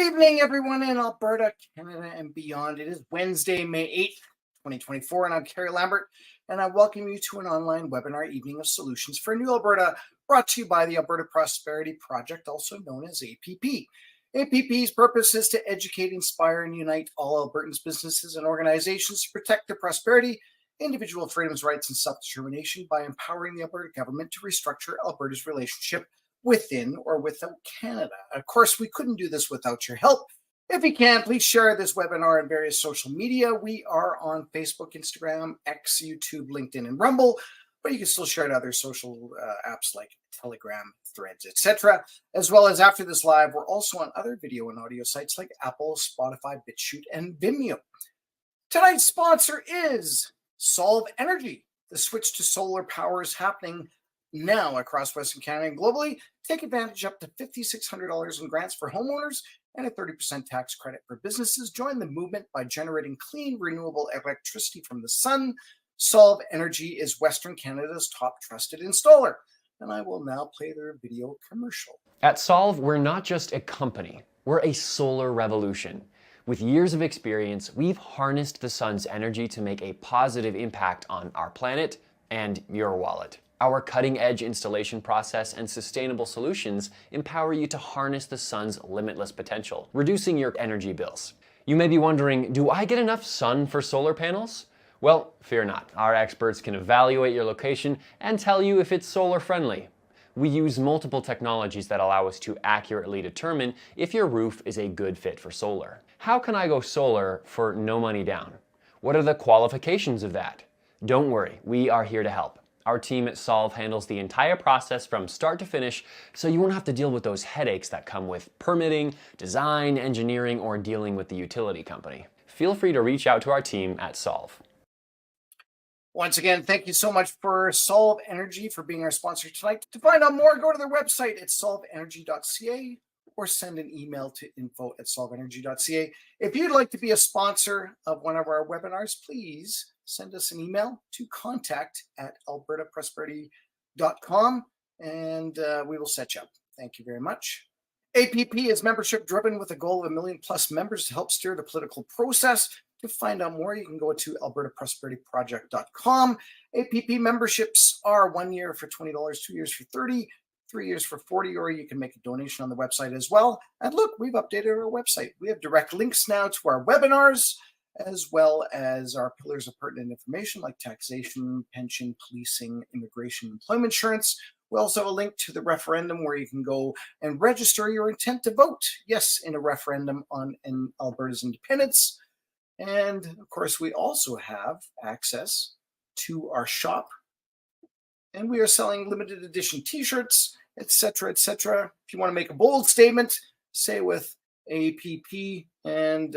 evening, everyone in Alberta, Canada, and beyond. It is Wednesday, May 8th, 2024, and I'm Kerry Lambert, and I welcome you to an online webinar evening of solutions for New Alberta, brought to you by the Alberta Prosperity Project, also known as APP. APP's purpose is to educate, inspire, and unite all Albertans' businesses and organizations to protect their prosperity, individual freedoms, rights, and self-determination by empowering the Alberta government to restructure Alberta's relationship within or without Canada. Of course, we couldn't do this without your help. If you can, please share this webinar on various social media. We are on Facebook, Instagram, X, YouTube, LinkedIn, and Rumble, but you can still share it to other social apps like Telegram, Threads, etc. As well as after this live, we're also on other video and audio sites like Apple, Spotify, BitChute, and Vimeo. Tonight's sponsor is Solve Energy. The switch to solar power is happening now across Western Canada and globally. Take advantage up to $5,600 in grants for homeowners and a 30% tax credit for businesses. Join the movement by generating clean, renewable electricity from the sun. Solve Energy is Western Canada's top trusted installer. And I will now play their video commercial. At Solve, we're not just a company, we're a solar revolution. With years of experience, we've harnessed the sun's energy to make a positive impact on our planet and your wallet. Our cutting-edge installation process and sustainable solutions empower you to harness the sun's limitless potential, reducing your energy bills. You may be wondering, do I get enough sun for solar panels? Well, fear not. Our experts can evaluate your location and tell you if it's solar friendly. We use multiple technologies that allow us to accurately determine if your roof is a good fit for solar. How can I go solar for no money down? What are the qualifications of that? Don't worry, we are here to help. Our team at Solve handles the entire process from start to finish, so you won't have to deal with those headaches that come with permitting, design, engineering, or dealing with the utility company. Feel free to reach out to our team at Solve. Once again, thank you so much for Solve Energy for being our sponsor tonight. To find out more, go to their website at solveenergy.ca or send an email to info@solveenergy.ca. If you'd like to be a sponsor of one of our webinars, please send us an email to contact@albertaprosperity.com and we will set you up. Thank you very much. APP is membership driven with a goal of 1 million plus members to help steer the political process. To find out more, you can go to albertaprosperityproject.com. APP memberships are 1 year for $20, 2 years for $30, 3 years for $40, or you can make a donation on the website as well. And look, we've updated our website. We have direct links now to our webinars, as well as our pillars of pertinent information like taxation, pension, policing, immigration, employment insurance. We also have a link to the referendum where you can go and register your intent to vote, yes, in a referendum on Alberta's independence. And of course, we also have access to our shop, and we are selling limited edition t-shirts, etc., etc. If you want to make a bold statement, say with APP, and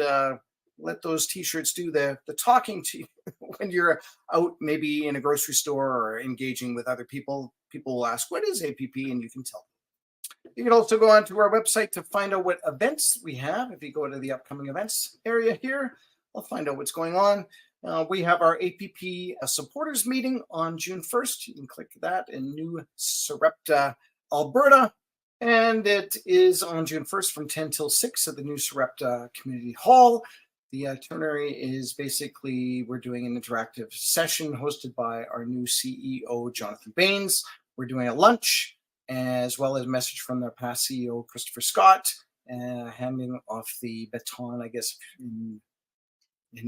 let those t-shirts do the talking to you when you're out maybe in a grocery store or engaging with other people. People will ask, what is APP? And you can tell them. You can also go onto our website to find out what events we have. If you go to the upcoming events area here, I'll find out what's going on. We have our APP supporters meeting on June 1st. You can click that in New Sarepta, Alberta. And it is on June 1st from 10 till 6 at the New Sarepta Community Hall. The itinerary is basically we're doing an interactive session hosted by our new CEO, Jonathan Baines. We're doing a lunch, as well as a message from their past CEO, Christopher Scott, handing off the baton, I guess, in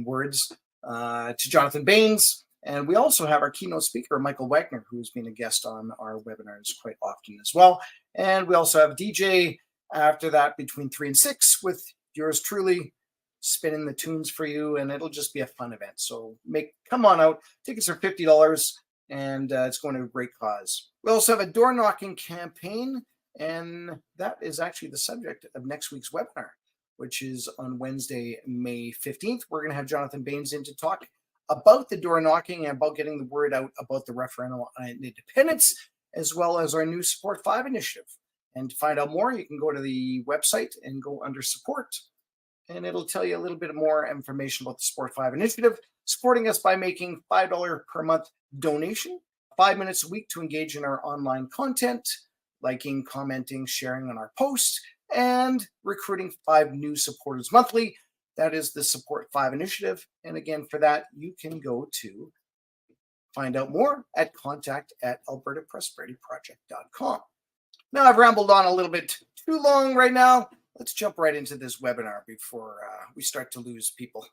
words, to Jonathan Baines. And we also have our keynote speaker, Michael Wagner, who's been a guest on our webinars quite often as well. And we also have DJ after that between 3 and 6 with yours truly, spinning the tunes for you, and it'll just be a fun event. So come on out. Tickets are $50, and it's going to a great cause. We also have a door knocking campaign, and that is actually the subject of next week's webinar, which is on Wednesday, May 15th. We're going to have Jonathan Baines in to talk about the door knocking and about getting the word out about the referendum on independence, as well as our new Support 5 initiative. And to find out more, you can go to the website and go under support, and it'll tell you a little bit more information about the Support 5 initiative, supporting us by making $5 per month donation, 5 minutes a week to engage in our online content, liking, commenting, sharing on our posts, and recruiting 5 new supporters monthly. That is the Support 5 initiative. And again, for that, you can go to find out more at contact@albertaprosperityproject.com. Now, I've rambled on a little bit too long right now. Let's jump right into this webinar before we start to lose people.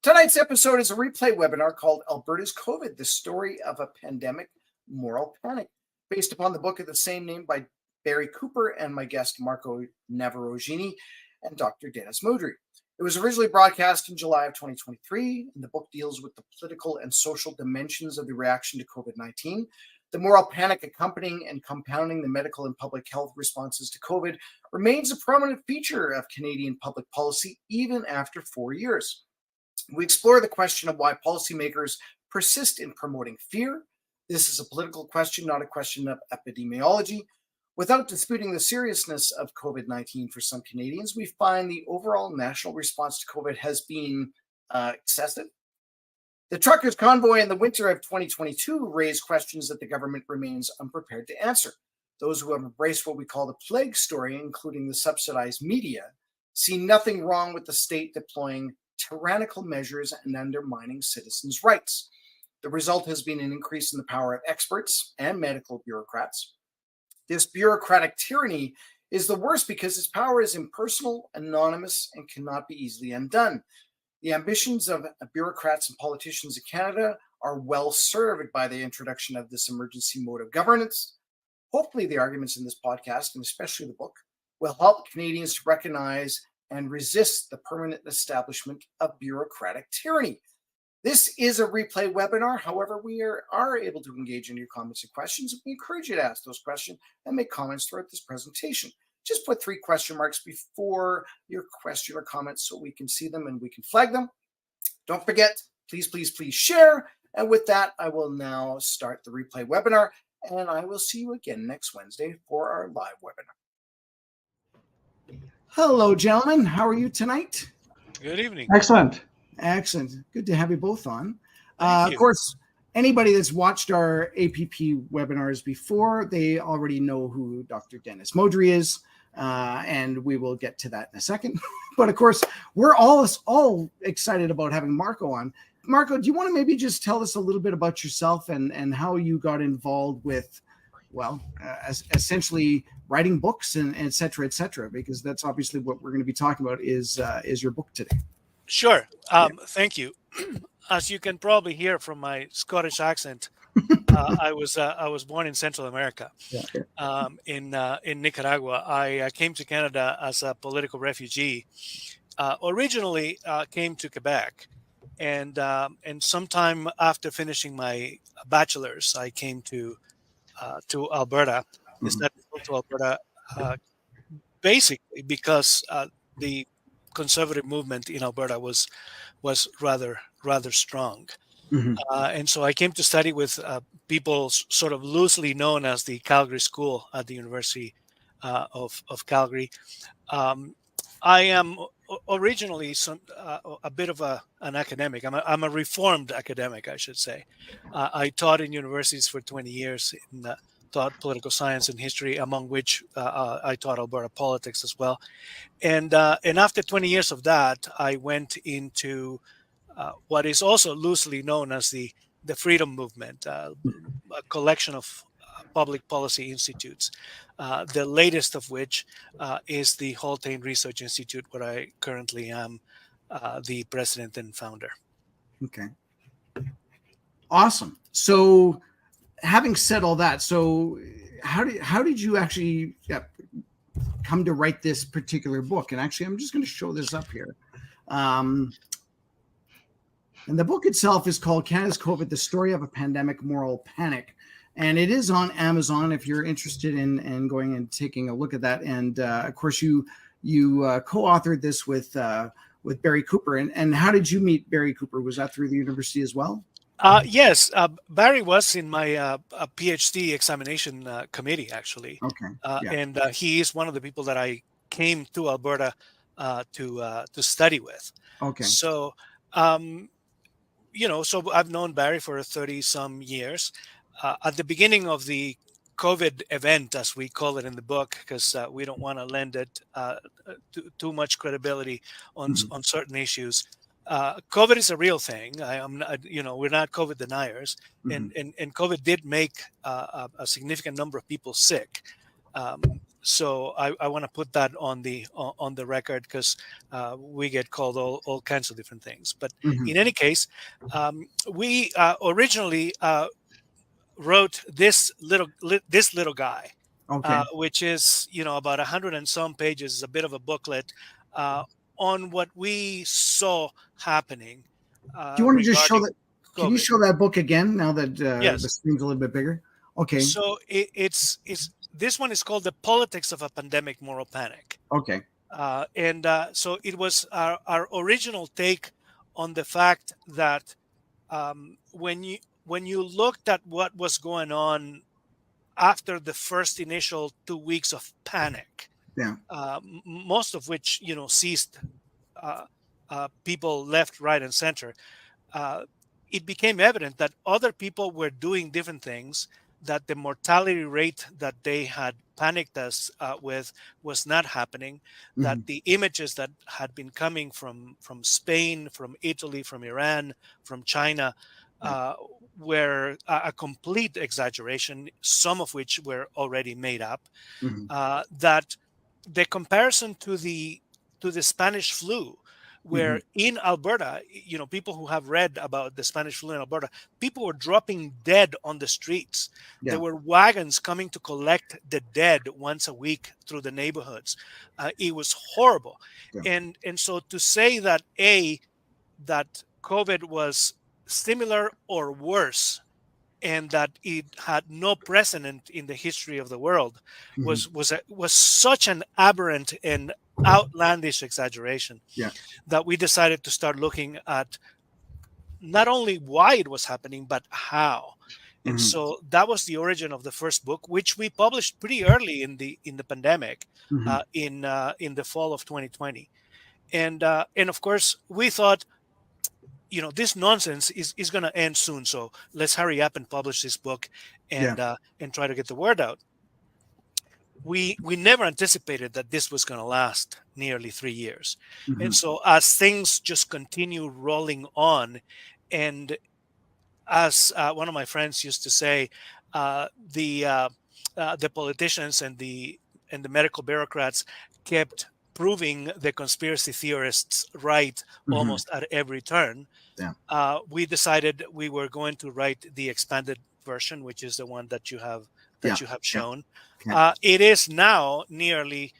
Tonight's episode is a replay webinar called Alberta's COVID, the Story of a Pandemic Moral Panic, based upon the book of the same name by Barry Cooper and my guest Marco Navarro-Genie and Dr. Dennis Modry. It was originally broadcast in July of 2023, and the book deals with the political and social dimensions of the reaction to COVID-19. The moral panic accompanying and compounding the medical and public health responses to COVID remains a prominent feature of Canadian public policy even after 4 years. We explore the question of why policymakers persist in promoting fear. This is a political question, not a question of epidemiology. Without disputing the seriousness of COVID-19 for some Canadians, we find the overall national response to COVID has been excessive. The truckers' convoy in the winter of 2022 raised questions that the government remains unprepared to answer. Those who have embraced what we call the plague story, including the subsidized media, see nothing wrong with the state deploying tyrannical measures and undermining citizens' rights. The result has been an increase in the power of experts and medical bureaucrats. This bureaucratic tyranny is the worst because its power is impersonal, anonymous, and cannot be easily undone. The ambitions of bureaucrats and politicians in Canada are well served by the introduction of this emergency mode of governance. Hopefully, the arguments in this podcast, and especially the book, will help Canadians to recognize and resist the permanent establishment of bureaucratic tyranny. This is a replay webinar. However, we are able to engage in your comments and questions. We encourage you to ask those questions and make comments throughout this presentation. Just put 3 question marks before your question or comment so we can see them and we can flag them. Don't forget, please share. And with that, I will now start the replay webinar, and I will see you again next Wednesday for our live webinar. Hello, gentlemen. How are you tonight? Good evening. Excellent. Excellent. Good to have you both on. Thank you. Of course, anybody that's watched our APP webinars before, they already know who Dr. Dennis Modry is, and we will get to that in a second. But of course, we're all excited about having Marco on. Marco, do you want to maybe just tell us a little bit about yourself and how you got involved with, essentially writing books and et cetera, because that's obviously what we're going to be talking about is your book today. Sure. Thank you. As you can probably hear from my Scottish accent, I was born in Central America, in Nicaragua. I came to Canada as a political refugee. Originally, came to Quebec, and sometime after finishing my bachelor's, I came to Alberta. Decided to go to Alberta, basically because the conservative movement in Alberta was rather strong. And so I came to study with people sort of loosely known as the Calgary School at the University of Calgary. I am originally a bit of an academic. I'm a reformed academic, I should say. I taught in universities for 20 years, taught political science and history, among which I taught Alberta politics as well. And after 20 years of that, I went into what is also loosely known as the Freedom Movement, a collection of public policy institutes, the latest of which is the Haultain Research Institute, where I currently am the president and founder. Okay. Awesome. So having said all that, so how did you actually come to write this particular book? And actually, I'm just going to show this up here. And the book itself is called Canada's COVID, the Story of a Pandemic Moral Panic. And it is on Amazon if you're interested in going and taking a look at that. And of course, you co-authored this with Barry Cooper. And how did you meet Barry Cooper? Was that through the university as well? Yes, Barry was in my PhD examination committee, actually. Okay. And he is one of the people that I came to Alberta to study with. Okay. So, so I've known Barry for 30 some years. At the beginning of the COVID event, as we call it in the book, because we don't want to lend it too much credibility on Mhm. on certain issues. COVID is a real thing. I am not, we're not COVID deniers, Mhm. and COVID did make a significant number of people sick. So I want to put that on the record, because we get called all kinds of different things. But Mhm. in any case, we originally wrote this little guy, Okay. which is about 100 and some pages, is a bit of a booklet on what we saw happening Do you want to just show regarding that? Can you COVID. show that book again now that the Yes. screen's a little bit bigger? Okay. So it's this one is called "The Politics of a Pandemic Moral Panic," Okay. and so it was our original take on the fact that when you looked at what was going on after the first initial 2 weeks of panic, Yeah. most of which ceased, uh, people left, right, and center. uh, it became evident that other people were doing different things, that the mortality rate that they had panicked us with was not happening, that Mhm. the images that had been coming from Spain, from Italy, from Iran, from China, Yeah. uh, were a complete exaggeration, some of which were already made up. Mhm. That the comparison to the Spanish flu, Mhm. where in Alberta, people who have read about the Spanish flu in Alberta, people were dropping dead on the streets. There Yeah. were wagons coming to collect the dead once a week through the neighborhoods. It was horrible. Yeah. And so to say that COVID was similar or worse, and that it had no precedent in the history of the world, Mhm. was such an aberrant and outlandish exaggeration, Yeah. that we decided to start looking at not only why it was happening, but how. And Mhm. so that was the origin of the first book, which we published pretty early in the pandemic, Mhm. in the fall of 2020. And of course, we thought, this nonsense is going to end soon, so let's hurry up and publish this book, Yeah. and try to get the word out. We never anticipated that this was going to last nearly 3 years. And Mhm. so as things just continue rolling on, and as one of my friends used to say, the politicians and the medical bureaucrats kept proving the conspiracy theorists right Mhm. almost at every turn. Yeah. We decided we were going to write the expanded version, which is the one Yeah. that you have Yeah. shown. Yeah. It is now nearly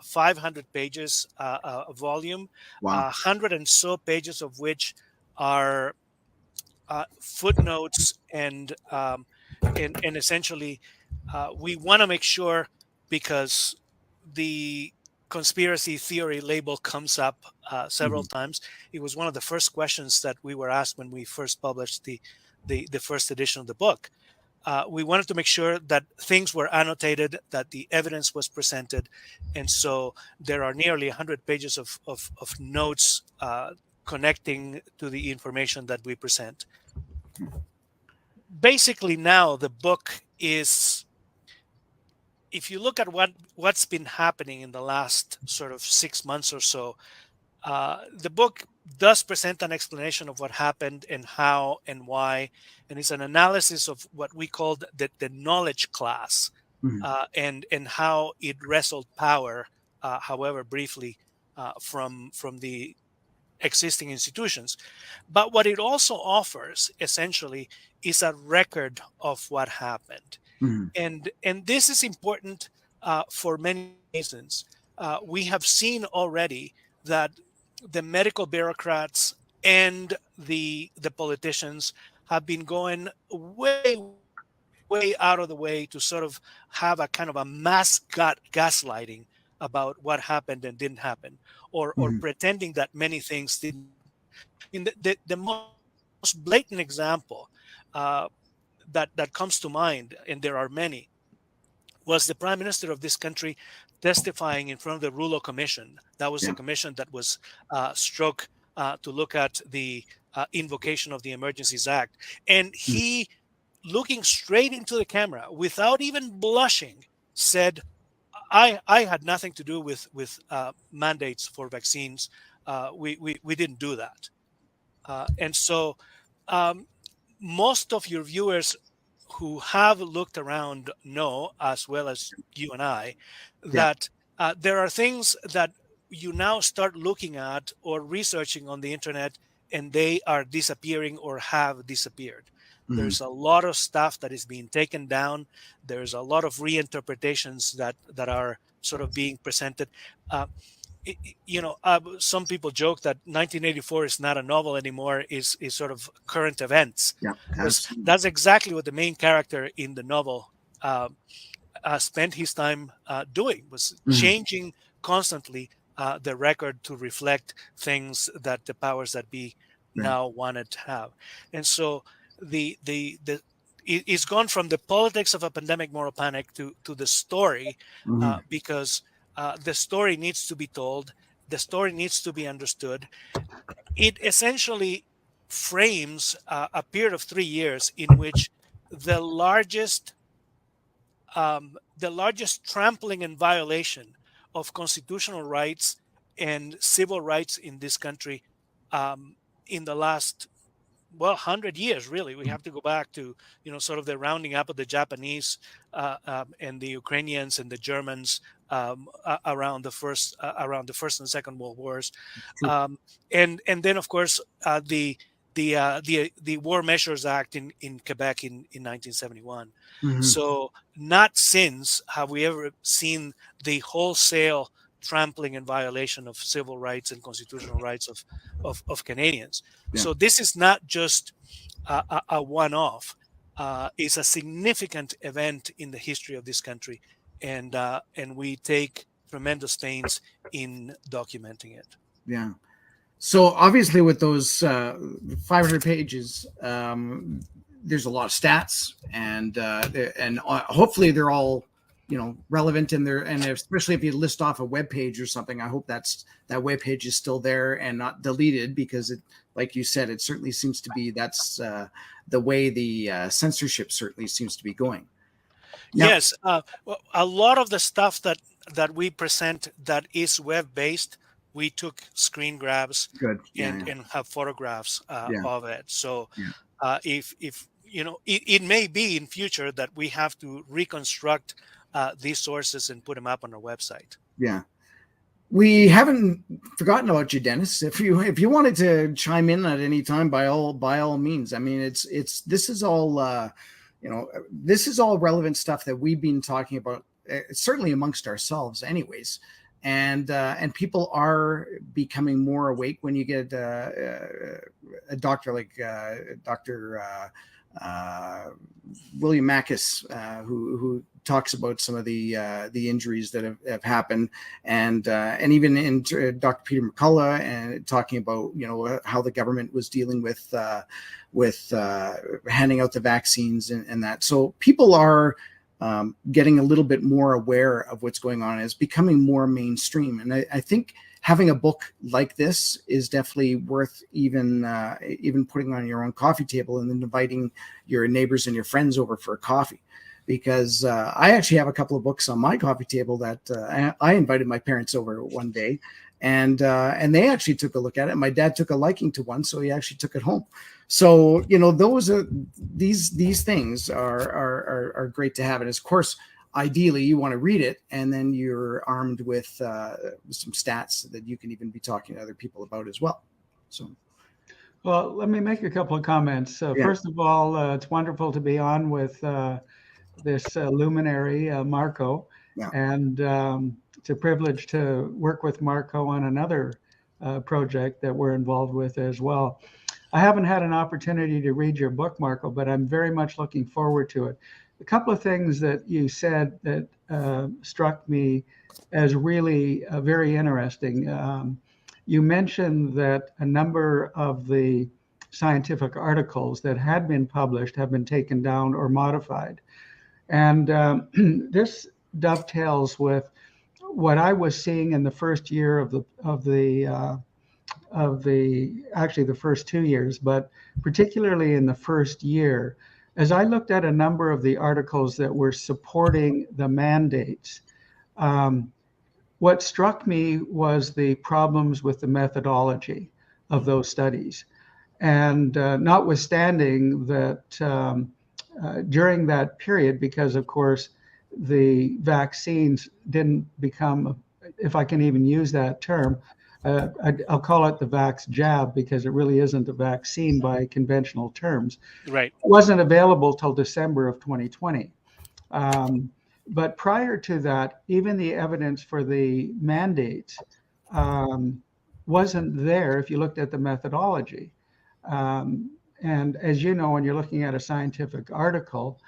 500 pages, a volume, Wow. 100 and so pages of which are footnotes, and essentially, we want to make sure, because the conspiracy theory label comes up several Mhm. times. It was one of the first questions that we were asked when we first published the first edition of the book. We wanted to make sure that things were annotated, that the evidence was presented, and so there are nearly 100 pages of notes connecting to the information that we present. Basically, now the book is, if you look at what's been happening in the last sort of 6 months or so, the book does present an explanation of what happened and how and why, and it's an analysis of what we called the knowledge class, Mhm. and how it wrestled power, however briefly, from the existing institutions. But what it also offers essentially is a record of what happened. Mhm. And this is important for many reasons. We have seen already that the medical bureaucrats and the politicians have been going way out of the way to sort of have a kind of a mass gaslighting about what happened and didn't happen, or Mhm. pretending that many things didn't. I mean, the most blatant example that comes to mind, and there are many, was the prime minister of this country testifying in front of the Rulo Commission. That was the Yeah. commission that was struck to look at the invocation of the Emergencies Act. And Mhm. he looking straight into the camera without even blushing, said, I had nothing to do with mandates for vaccines. We didn't do that. And so um, most of your viewers who have looked around know, as well as you and I, Yeah. that there are things that you now start looking at or researching on the internet, and they are disappearing or have disappeared. Mhm. There's a lot of stuff that is being taken down. There's a lot of reinterpretations that are sort of being presented. Uh, some people joke that 1984 is not a novel anymore, is sort of current events, Yeah. because Absolutely. that's exactly what the main character in the novel uh, spent his time doing, was Mhm. changing constantly the record to reflect things that the powers that be Right. now wanted to have. And so it's gone from the politics of a pandemic moral panic to the story, Mhm. because the story needs to be told, the story needs to be understood. It essentially frames a period of 3 years in which the largest trampling and violation of constitutional rights and civil rights in this country, um, in the last, well, 100 years, really. We have to go back to, sort of the rounding up of the Japanese and the Ukrainians and the Germans, around the First and Second World Wars, True. and then, of course, the War Measures Act in Quebec in 1971. Mhm. So not since have we ever seen the wholesale trampling and violation of civil rights and constitutional rights of Canadians. Yeah. So this is not just a one-off. It's a significant event in the history of this country, and we take tremendous pains in documenting it. Yeah. So obviously, with those 500 pages, there's a lot of stats, and hopefully they're all relevant in there. And especially if you list off a web page or something, I hope that web page is still there and not deleted, because it, like you said, it certainly seems to be that's the way the censorship certainly seems to be going. Now, Yes, well, a lot of the stuff that we present that is web-based, we took screen grabs good. and Yeah. and have photographs Yeah. of it. So Yeah. if it may be in future that we have to reconstruct these sources and put them up on our website. Yeah. We haven't forgotten about you, Dennis. If you wanted to chime in at any time, by all means. I mean, this is all this is all relevant stuff that we've been talking about, certainly amongst ourselves, anyways. And people are becoming more awake when you get a doctor like Dr. William Mackis, who talks about some of the injuries that have happened, and even in Dr. Peter McCullough, and talking about how the government was dealing with handing out the vaccines and that. So people are getting a little bit more aware of what's going on. It's becoming more mainstream, and I think having a book like this is definitely worth even putting on your own coffee table and then inviting your neighbors and your friends over for a coffee. Because I actually have a couple of books on my coffee table that I invited my parents over one day, and they actually took a look at it. My dad took a liking to one, so he actually took it home. So those are these things are great to have, and of course, ideally you want to read it, and then you're armed with some stats that you can even be talking to other people about as well. So. Well, let me make a couple of comments. Yeah. First of all, it's wonderful to be on with this luminary, Marco. Yeah. And it's a privilege to work with Marco on another project that we're involved with as well. I haven't had an opportunity to read your book, Marco, but I'm very much looking forward to it. A couple of things that you said that struck me as really very interesting. You mentioned that a number of the scientific articles that had been published have been taken down or modified. And this dovetails with what I was seeing in the first year of the actually the first 2 years, but particularly in the first year, as I looked at a number of the articles that were supporting the mandates, what struck me was the problems with the methodology of those studies. And notwithstanding that during that period, because of course the vaccines didn't become, if I can even use that term, I'll call it the vax jab, because it really isn't a vaccine by conventional terms. Right. It wasn't available till December of 2020. But prior to that, even the evidence for the mandates wasn't there if you looked at the methodology. And as you know, when you're looking at a scientific article,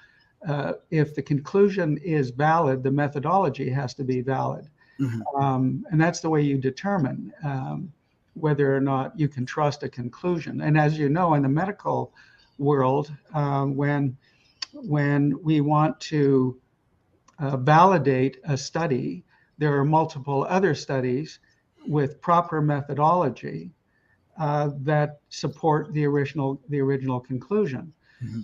if the conclusion is valid, the methodology has to be valid. And that's the way you determine whether or not you can trust a conclusion. And as you know, in the medical world, when we want to validate a study, there are multiple other studies with proper methodology that support the original conclusion.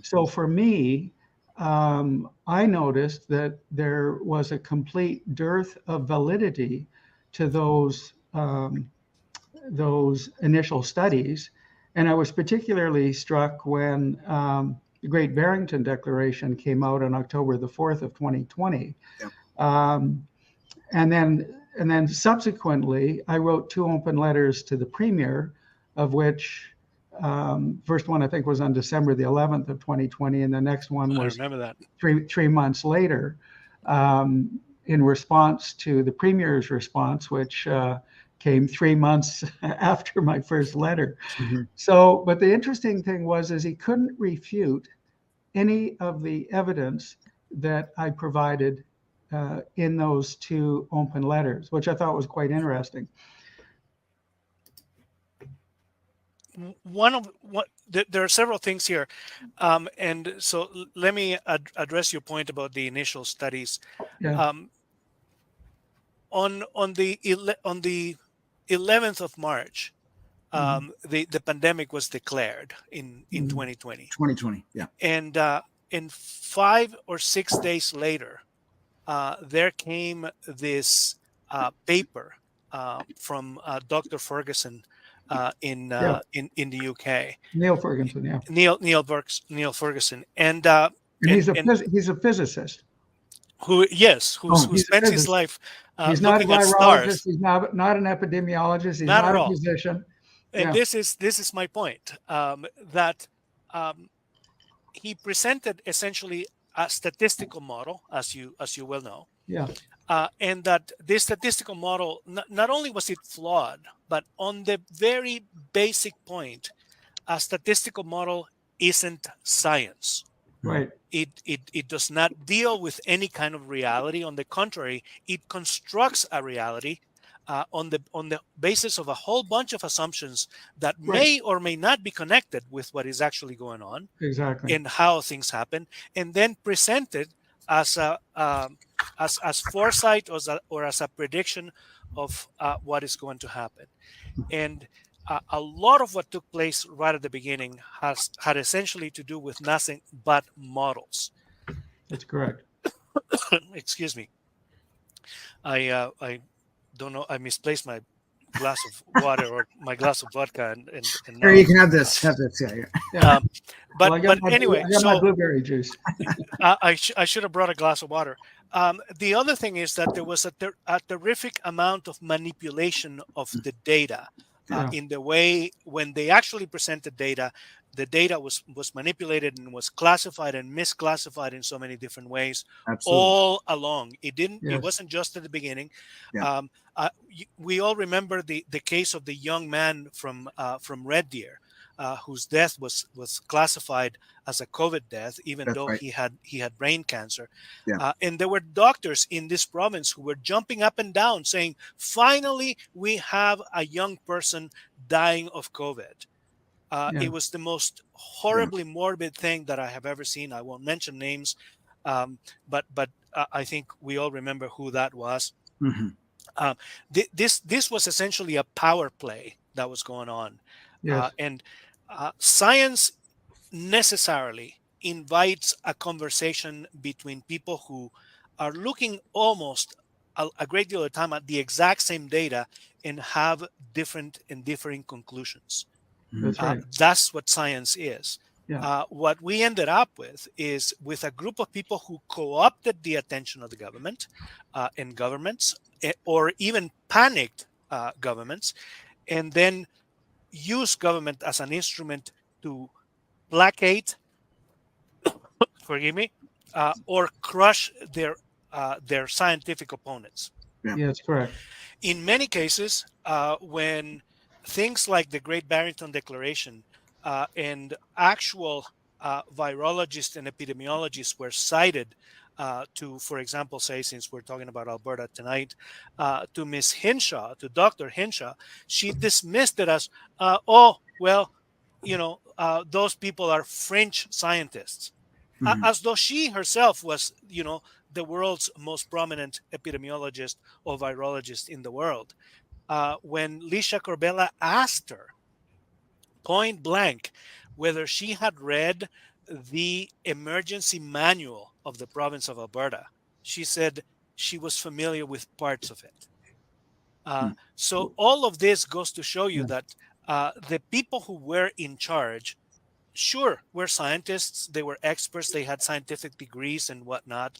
So for me, I noticed that there was a complete dearth of validity to those initial studies, and I was particularly struck when the Great Barrington Declaration came out on October the 4th of 2020. And then subsequently, I wrote 2 open letters to the Premier, of which first one I think was on December the 11th of 2020, and the next one was I remember that. three months later, in response to the Premier's response, which came 3 months after my first letter. So, but the interesting thing was he couldn't refute any of the evidence that I provided in those 2 open letters, which I thought was quite interesting. There are several things here, and so let me address your point about the initial studies. Yeah. On the 11th of March, the pandemic was declared in 2020. 2020, yeah. And in 5 or 6 days later, there came this paper from Dr. Ferguson in the UK. Neil Ferguson, yeah. Neil Ferguson, and he's a physicist. Who spends his life he's not a looking at virologist. stars. He's not an epidemiologist. He's Not not at a all. physician. And this is my point, that he presented essentially a statistical model, as you well know. Yeah. And that this statistical model, not only was it flawed, but on the very basic point, a statistical model isn't science. Right. It does not deal with any kind of reality. On the contrary, it constructs a reality on the basis of a whole bunch of assumptions that may or may not be connected with what is actually going on. Exactly. And how things happen, and then presented as as foresight or as a prediction of what is going to happen. And a lot of what took place right at the beginning had essentially to do with nothing but models. That's correct. Excuse me. I don't know. I misplaced my glass of water or my glass of vodka, and Here, you can have this. Yeah. But anyway, I got my so blueberry juice. I should have brought a glass of water. The other thing is that there was a terrific amount of manipulation of the data in the way when they actually presented data. The data was manipulated and was classified and misclassified in so many different ways. Absolutely. All along. It didn't. Yes. It wasn't just at the beginning. Yeah. We all remember the case of the young man from Red Deer, whose death was classified as a COVID death, even That's though right. he had brain cancer. Yeah. And there were doctors in this province who were jumping up and down, saying, "Finally, we have a young person dying of COVID." It was the most horribly morbid thing that I have ever seen. I won't mention names, but I think we all remember who that was. Mm-hmm. This was essentially a power play that was going on. Yes. And science necessarily invites a conversation between people who are looking almost a great deal of time at the exact same data and have different and differing conclusions. That's right. That's what science is. Yeah. What we ended up with is with a group of people who co-opted the attention of the government and governments, or even panicked governments, and then use government as an instrument to placate, forgive me, or crush their scientific opponents. Yeah, that's correct. In many cases, when things like the Great Barrington Declaration and actual virologists and epidemiologists were cited to, for example, say, since we're talking about Alberta tonight, to Miss Hinshaw, to Dr. Hinshaw, she dismissed it as, oh, well, those people are fringe scientists. As though she herself was, the world's most prominent epidemiologist or virologist in the world. When Lisha Corbella asked her point blank whether she had read the emergency manual of the province of Alberta, she said she was familiar with parts of it. So all of this goes to show you that the people who were in charge, sure, were scientists, they were experts, they had scientific degrees and whatnot,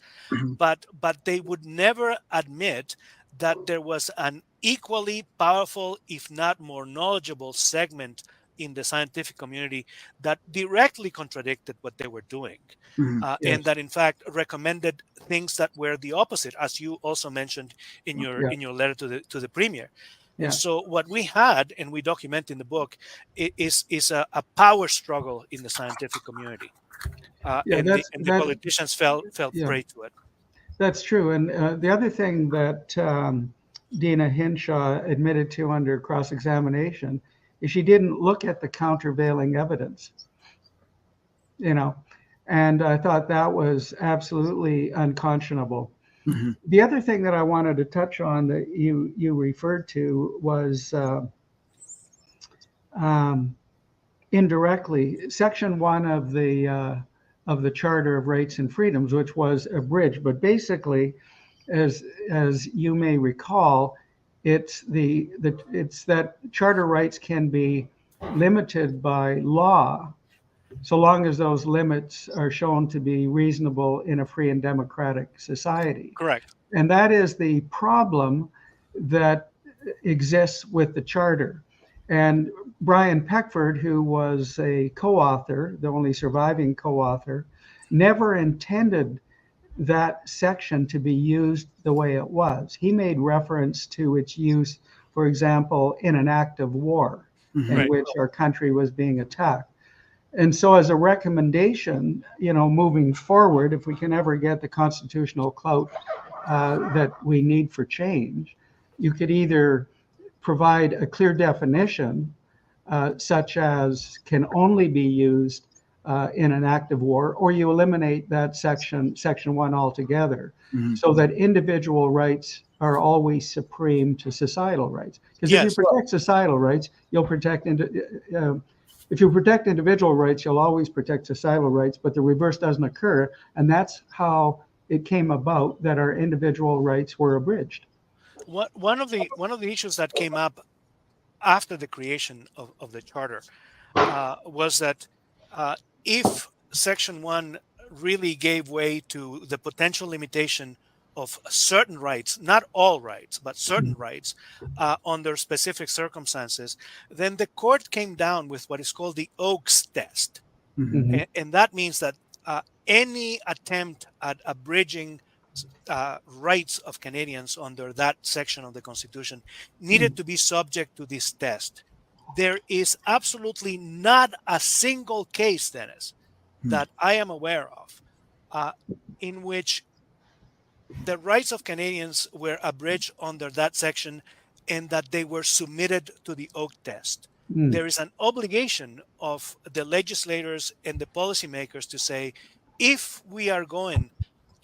but they would never admit that there was an equally powerful, if not more knowledgeable, segment in the scientific community that directly contradicted what they were doing, and that in fact recommended things that were the opposite, as you also mentioned in your letter to the premier. And so what we had, and we document in the book, is a power struggle in the scientific community, and the politicians fell prey to it. That's true. And the other thing that Dina Hinshaw admitted to under cross-examination is she didn't look at the countervailing evidence, and I thought that was absolutely unconscionable. The other thing that I wanted to touch on that you referred to was indirectly Section 1 of the Charter of Rights and Freedoms, which was abridged. But basically, as you may recall, it's that charter rights can be limited by law, so long as those limits are shown to be reasonable in a free and democratic society. Correct. And that is the problem that exists with the charter. And Brian Peckford, who was a co-author, the only surviving co-author, never intended that section to be used the way it was. He made reference to its use, for example, in an act of war in which our country was being attacked. And so as a recommendation, moving forward, if we can ever get the constitutional clout that we need for change, you could either provide a clear definition, such as can only be used in an act of war, or you eliminate that section 1 altogether, so that individual rights are always supreme to societal rights. Because if you protect societal rights, you'll protect if you protect individual rights, you'll always protect societal rights, but the reverse doesn't occur. And that's how it came about that our individual rights were abridged. One of the issues that came up after the creation of the charter was that if Section 1 really gave way to the potential limitation of certain rights, not all rights, but certain rights under specific circumstances, then the court came down with what is called the Oakes test. And that means that any attempt at abridging rights of Canadians under that section of the Constitution needed to be subject to this test. There is absolutely not a single case, Dennis, that I am aware of in which the rights of Canadians were abridged under that section and that they were submitted to the Oak test. There is an obligation of the legislators and the policymakers to say, if we are going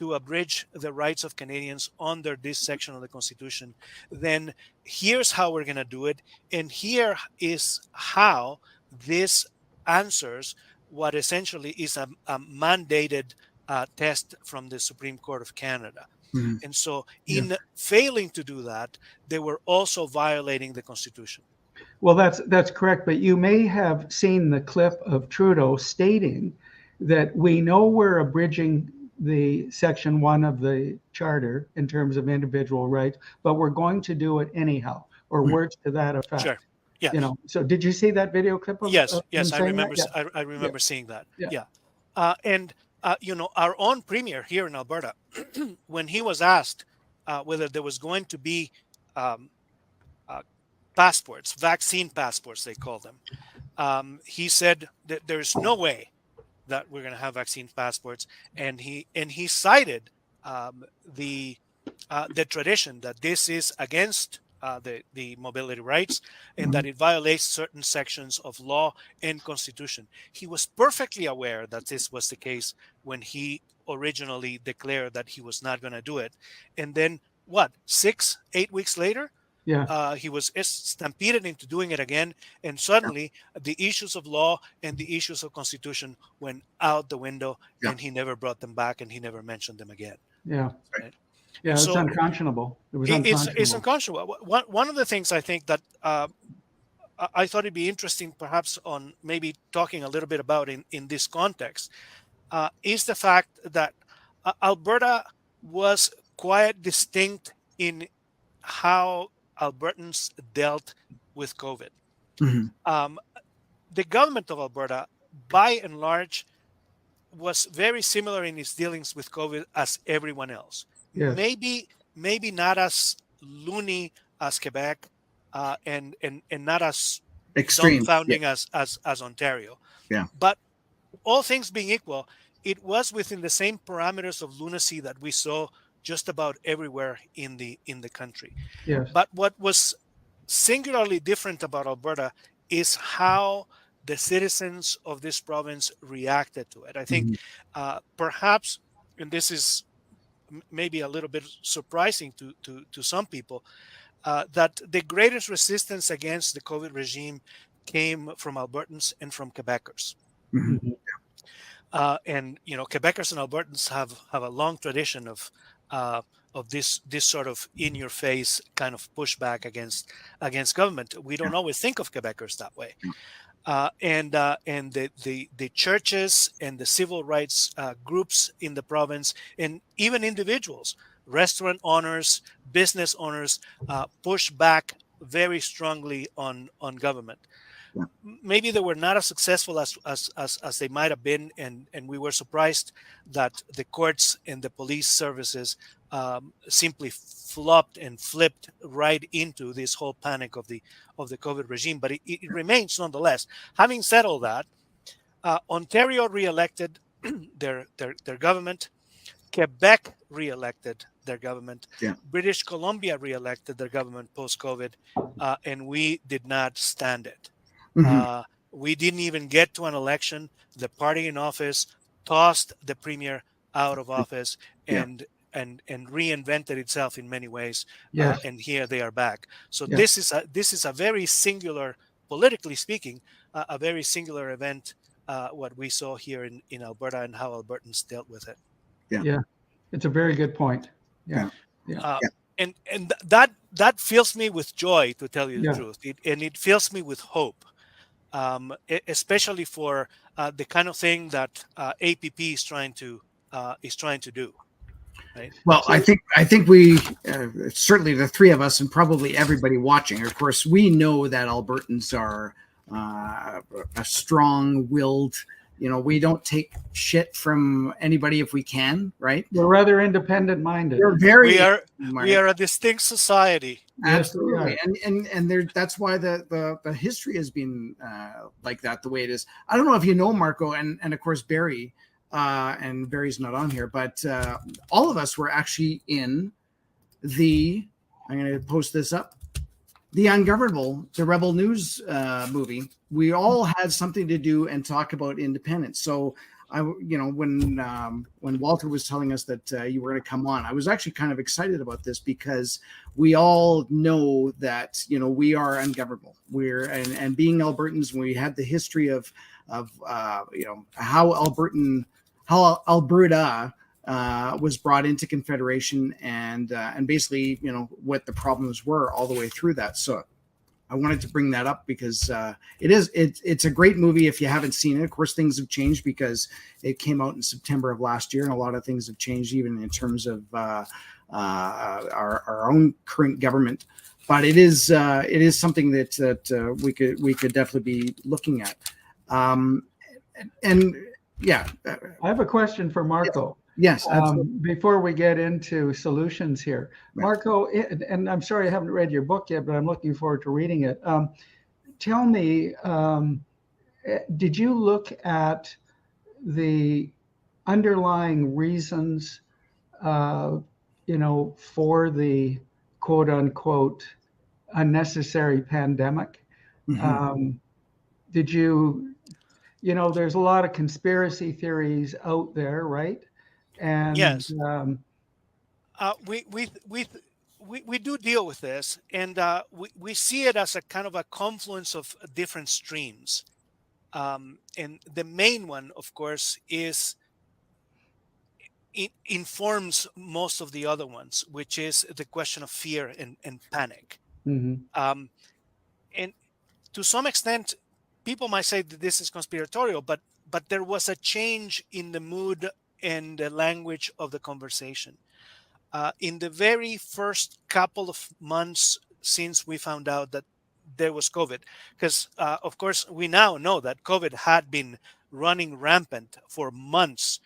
to abridge the rights of Canadians under this section of the Constitution, then here's how we're going to do it. And here is how this answers what essentially is a mandated test from the Supreme Court of Canada. Mhm. And so in failing to do that, they were also violating the Constitution. Well, that's correct, but you may have seen the clip of Trudeau stating that we know we're abridging the Section 1 of the Charter in terms of individual rights, but we're going to do it anyhow, or words to that effect. Sure. Yeah. You know, so did you see that video clip of Yes, him yes, I saying remember. that? Yeah. I remember seeing that. Yeah. Yeah, and our own premier here in Alberta, when he was asked whether there was going to be um, passports, vaccine passports, they call them, he said that there's no way that we're going to have vaccine passports, and he cited the tradition that this is against the mobility rights, and that it violates certain sections of law and constitution. He was perfectly aware that this was the case when he originally declared that he was not going to do it. And then what, 6-8 weeks later, he was stampeded into doing it again, and suddenly the issues of law and the issues of constitution went out the window, and he never brought them back, and he never mentioned them again. Yeah. Right? Yeah, it's So unconscionable. It was unconscionable. It's unconscionable. One of the things I think that I thought it'd be interesting, perhaps, on maybe talking a little bit about in this context, is the fact that Alberta was quite distinct in how Albertans dealt with COVID. The government of Alberta, by and large, was very similar in its dealings with COVID as everyone else. Yes. Maybe not as loony as Quebec, and not as Extreme. dumbfounding as Ontario. Yeah. But all things being equal, it was within the same parameters of lunacy that we saw just about everywhere in the country. Yes. But what was singularly different about Alberta is how the citizens of this province reacted to it. I think perhaps, and this is maybe a little bit surprising to some people, that the greatest resistance against the COVID regime came from Albertans and from Quebecers. And Quebecers and Albertans have a long tradition of this sort of in-your-face kind of pushback against government. We don't always think of Quebecers that way. And the churches and the civil rights groups in the province, and even individuals, restaurant owners, business owners, push back very strongly on government. Maybe they were not as successful as they might have been, and we were surprised that the courts and the police services simply flopped and flipped right into this whole panic of the COVID regime. But it remains nonetheless. Having said all that, Ontario re-elected their government. Quebec re-elected their government. British Columbia re-elected their government post-COVID, and we did not stand it. We didn't even get to an election. The party in office tossed the premier out of office and reinvented itself in many ways. And here they are back. So this is a very singular, politically speaking, a very singular event. What we saw here in Alberta and how Albertans dealt with it. Yeah, it's a very good point. And that fills me with joy, to tell you the truth. It fills me with hope. Especially for the kind of thing that APP is trying to do. Right? Well, I think we certainly, the three of us and probably everybody watching, of course, we know that Albertans are a strong-willed. We don't take shit from anybody if we can, right? We're rather independent-minded. We are a distinct society. Absolutely, and that's why the history has been like that, the way it is. I don't know if you know, Marco, and of course Barry, and Barry's not on here, but all of us were actually in the. I'm going to post this up. The Ungovernable, the Rebel News movie. We all had something to do and talk about independence. So when Walter was telling us that you were going to come on, I was actually kind of excited about this because we all know that we are ungovernable. And being Albertans, we had the history of how Alberta was brought into Confederation and basically what the problems were all the way through that. So I wanted to bring that up because it's a great movie if you haven't seen it. Of course, things have changed because it came out in September of last year, and a lot of things have changed even in terms of our own current government. But it is something that we could definitely be looking at. And yeah, I have a question for Marco. Yes, absolutely. Before we get into solutions here, Marco, and I'm sorry I haven't read your book yet, but I'm looking forward to reading it. Tell me, did you look at the underlying reasons, for the quote unquote unnecessary pandemic? Did you, there's a lot of conspiracy theories out there, right? And yes, we do deal with this, and we see it as a kind of a confluence of different streams. And the main one, of course, is it informs most of the other ones, which is the question of fear and panic. And to some extent, people might say that this is conspiratorial, but there was a change in the mood and the language of the conversation. In the very first couple of months since we found out that there was COVID, because of course we now know that COVID had been running rampant for months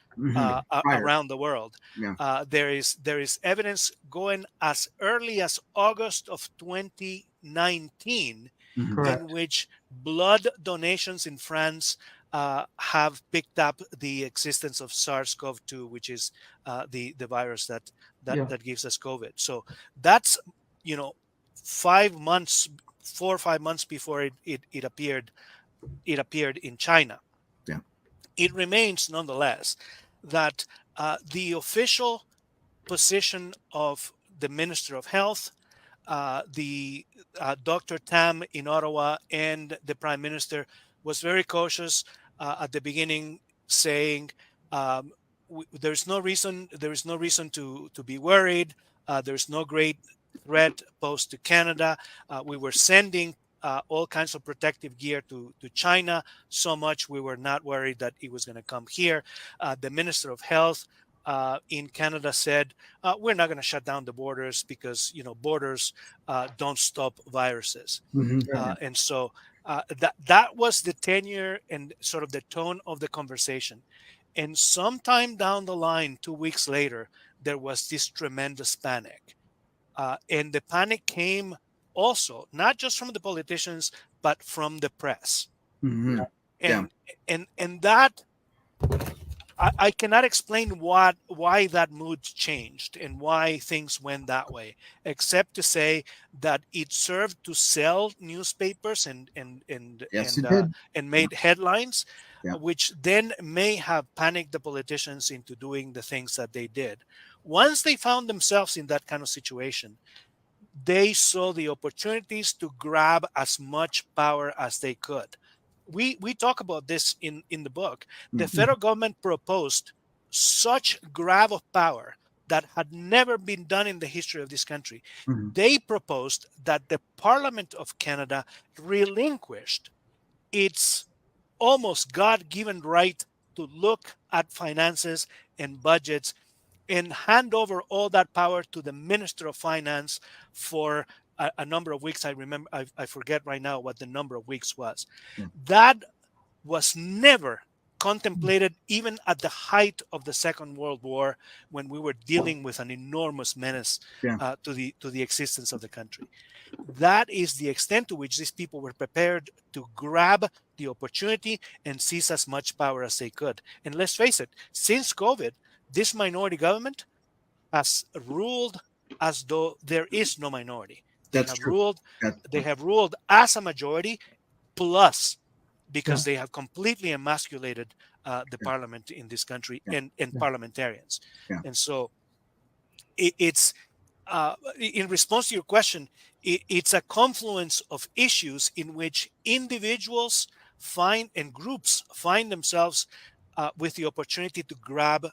around the world. Yeah. There is evidence going as early as August of 2019, in which blood donations in France have picked up the existence of SARS-CoV-2, which is the virus that gives us COVID. So that's 4 or 5 months before it appeared in China. Yeah. It remains nonetheless that the official position of the Minister of Health, the Dr. Tam in Ottawa, and the Prime Minister was very cautious at the beginning, saying there is no reason to be worried. There's no great threat posed to Canada. We were sending all kinds of protective gear to China, so much we were not worried that it was going to come here. The Minister of Health in Canada said, we're not going to shut down the borders because borders don't stop viruses. And so that was the tenure and sort of the tone of the conversation. And sometime down the line, 2 weeks later, there was this tremendous panic. And the panic came also not just from the politicians, but from the press. And that I cannot explain why that mood changed and why things went that way, except to say that it served to sell newspapers and made headlines, which then may have panicked the politicians into doing the things that they did. Once they found themselves in that kind of situation, they saw the opportunities to grab as much power as they could. We talk about this in the book. The federal government proposed such grab of power that had never been done in the history of this country. They proposed that the Parliament of Canada relinquished its almost God-given right to look at finances and budgets and hand over all that power to the Minister of Finance for a number of weeks. I forget right now what the number of weeks was. That was never contemplated even at the height of the Second World War, when we were dealing with an enormous menace to the existence of the country. That is the extent to which these people were prepared to grab the opportunity and seize as much power as they could. And let's face it, since COVID, this minority government has ruled as though there is no minority. They have ruled as a majority, plus because they have completely emasculated the parliament in this country and Yeah. parliamentarians. Yeah. And so it's in response to your question, it's a confluence of issues in which individuals find and groups find themselves with the opportunity to grab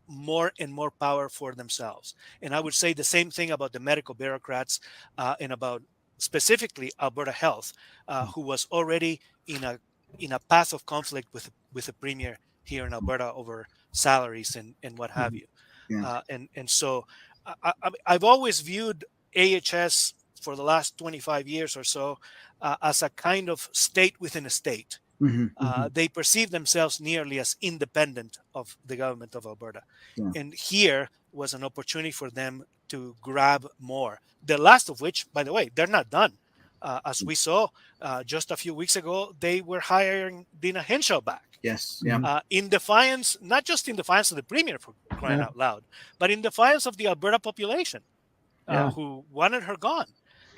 more and more power for themselves. And I would say the same thing about the medical bureaucrats and about specifically Alberta Health, who was already in a path of conflict with the premier here in Alberta over salaries and what have you. Yeah. And so I've always viewed AHS for the last 25 years or so as a kind of state within a state. They perceive themselves nearly as independent of the government of Alberta. Yeah. And here was an opportunity for them to grab more. The last of which, by the way, they're not done. As we saw just a few weeks ago, they were hiring Dina Henshaw back. Yes. Yeah. In defiance, not just in defiance of the premier, for crying out loud, but in defiance of the Alberta population who wanted her gone.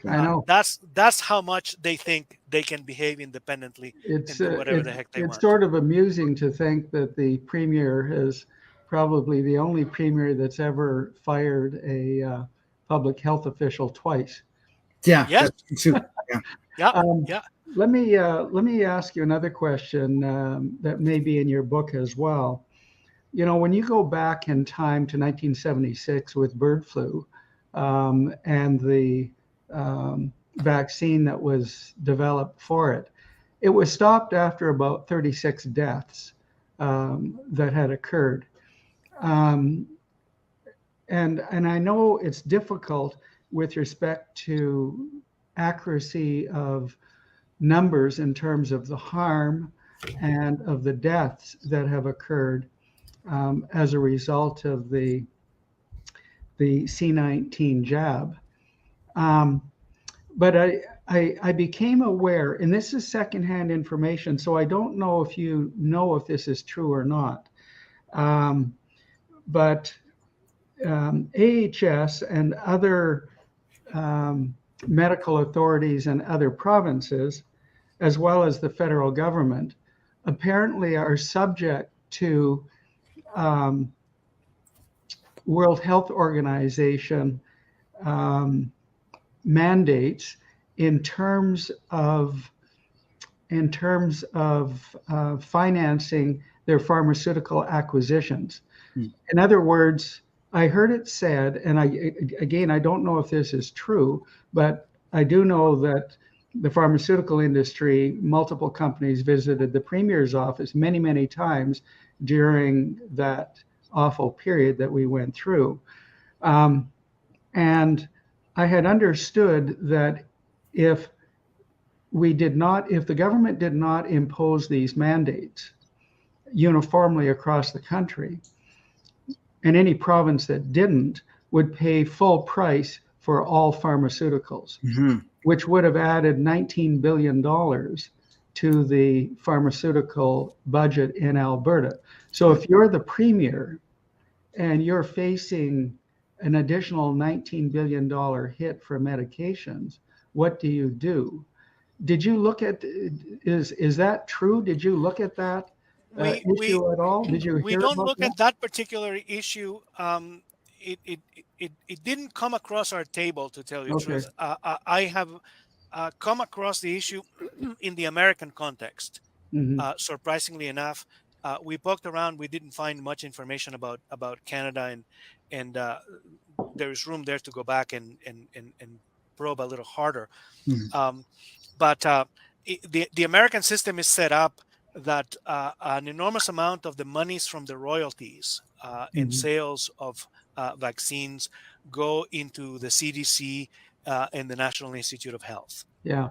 I know. That's how much they think they can behave independently and do whatever the heck they want. It's sort of amusing to think that the premier is probably the only premier that's ever fired a public health official twice. Yeah. Yes. Yeah. Let me ask you another question that may be in your book as well. You know, when you go back in time to 1976 with bird flu and the vaccine that was developed for it, it was stopped after about 36 deaths that had occurred. And I know it's difficult with respect to accuracy of numbers in terms of the harm and of the deaths that have occurred as a result of the C-19 jab. But I became aware, and this is secondhand information, so I don't know if you know if this is true or not. But AHS and other medical authorities in other provinces, as well as the federal government, apparently are subject to World Health Organization mandates in terms of financing their pharmaceutical acquisitions. In other words, I heard it said, and I don't know if this is true, but I do know that the pharmaceutical industry, multiple companies visited the premier's office many, many times during that awful period that we went through. And I had understood that if the government did not impose these mandates uniformly across the country, and any province that didn't would pay full price for all pharmaceuticals, which would have added $19 billion to the pharmaceutical budget in Alberta. So if you're the premier and you're facing an additional $19 billion hit for medications, what do you do? Did you look at, is that true? Did you look at that issue at all? Did you hear we don't about look that? at that particular issue. It didn't come across our table, to tell you the truth. I have come across the issue in the American context. Surprisingly enough, we poked around. We didn't find much information about Canada, and there is room there to go back and probe a little harder. But the American system is set up that an enormous amount of the monies from the royalties and sales of vaccines go into the CDC and the National Institute of Health. Yeah.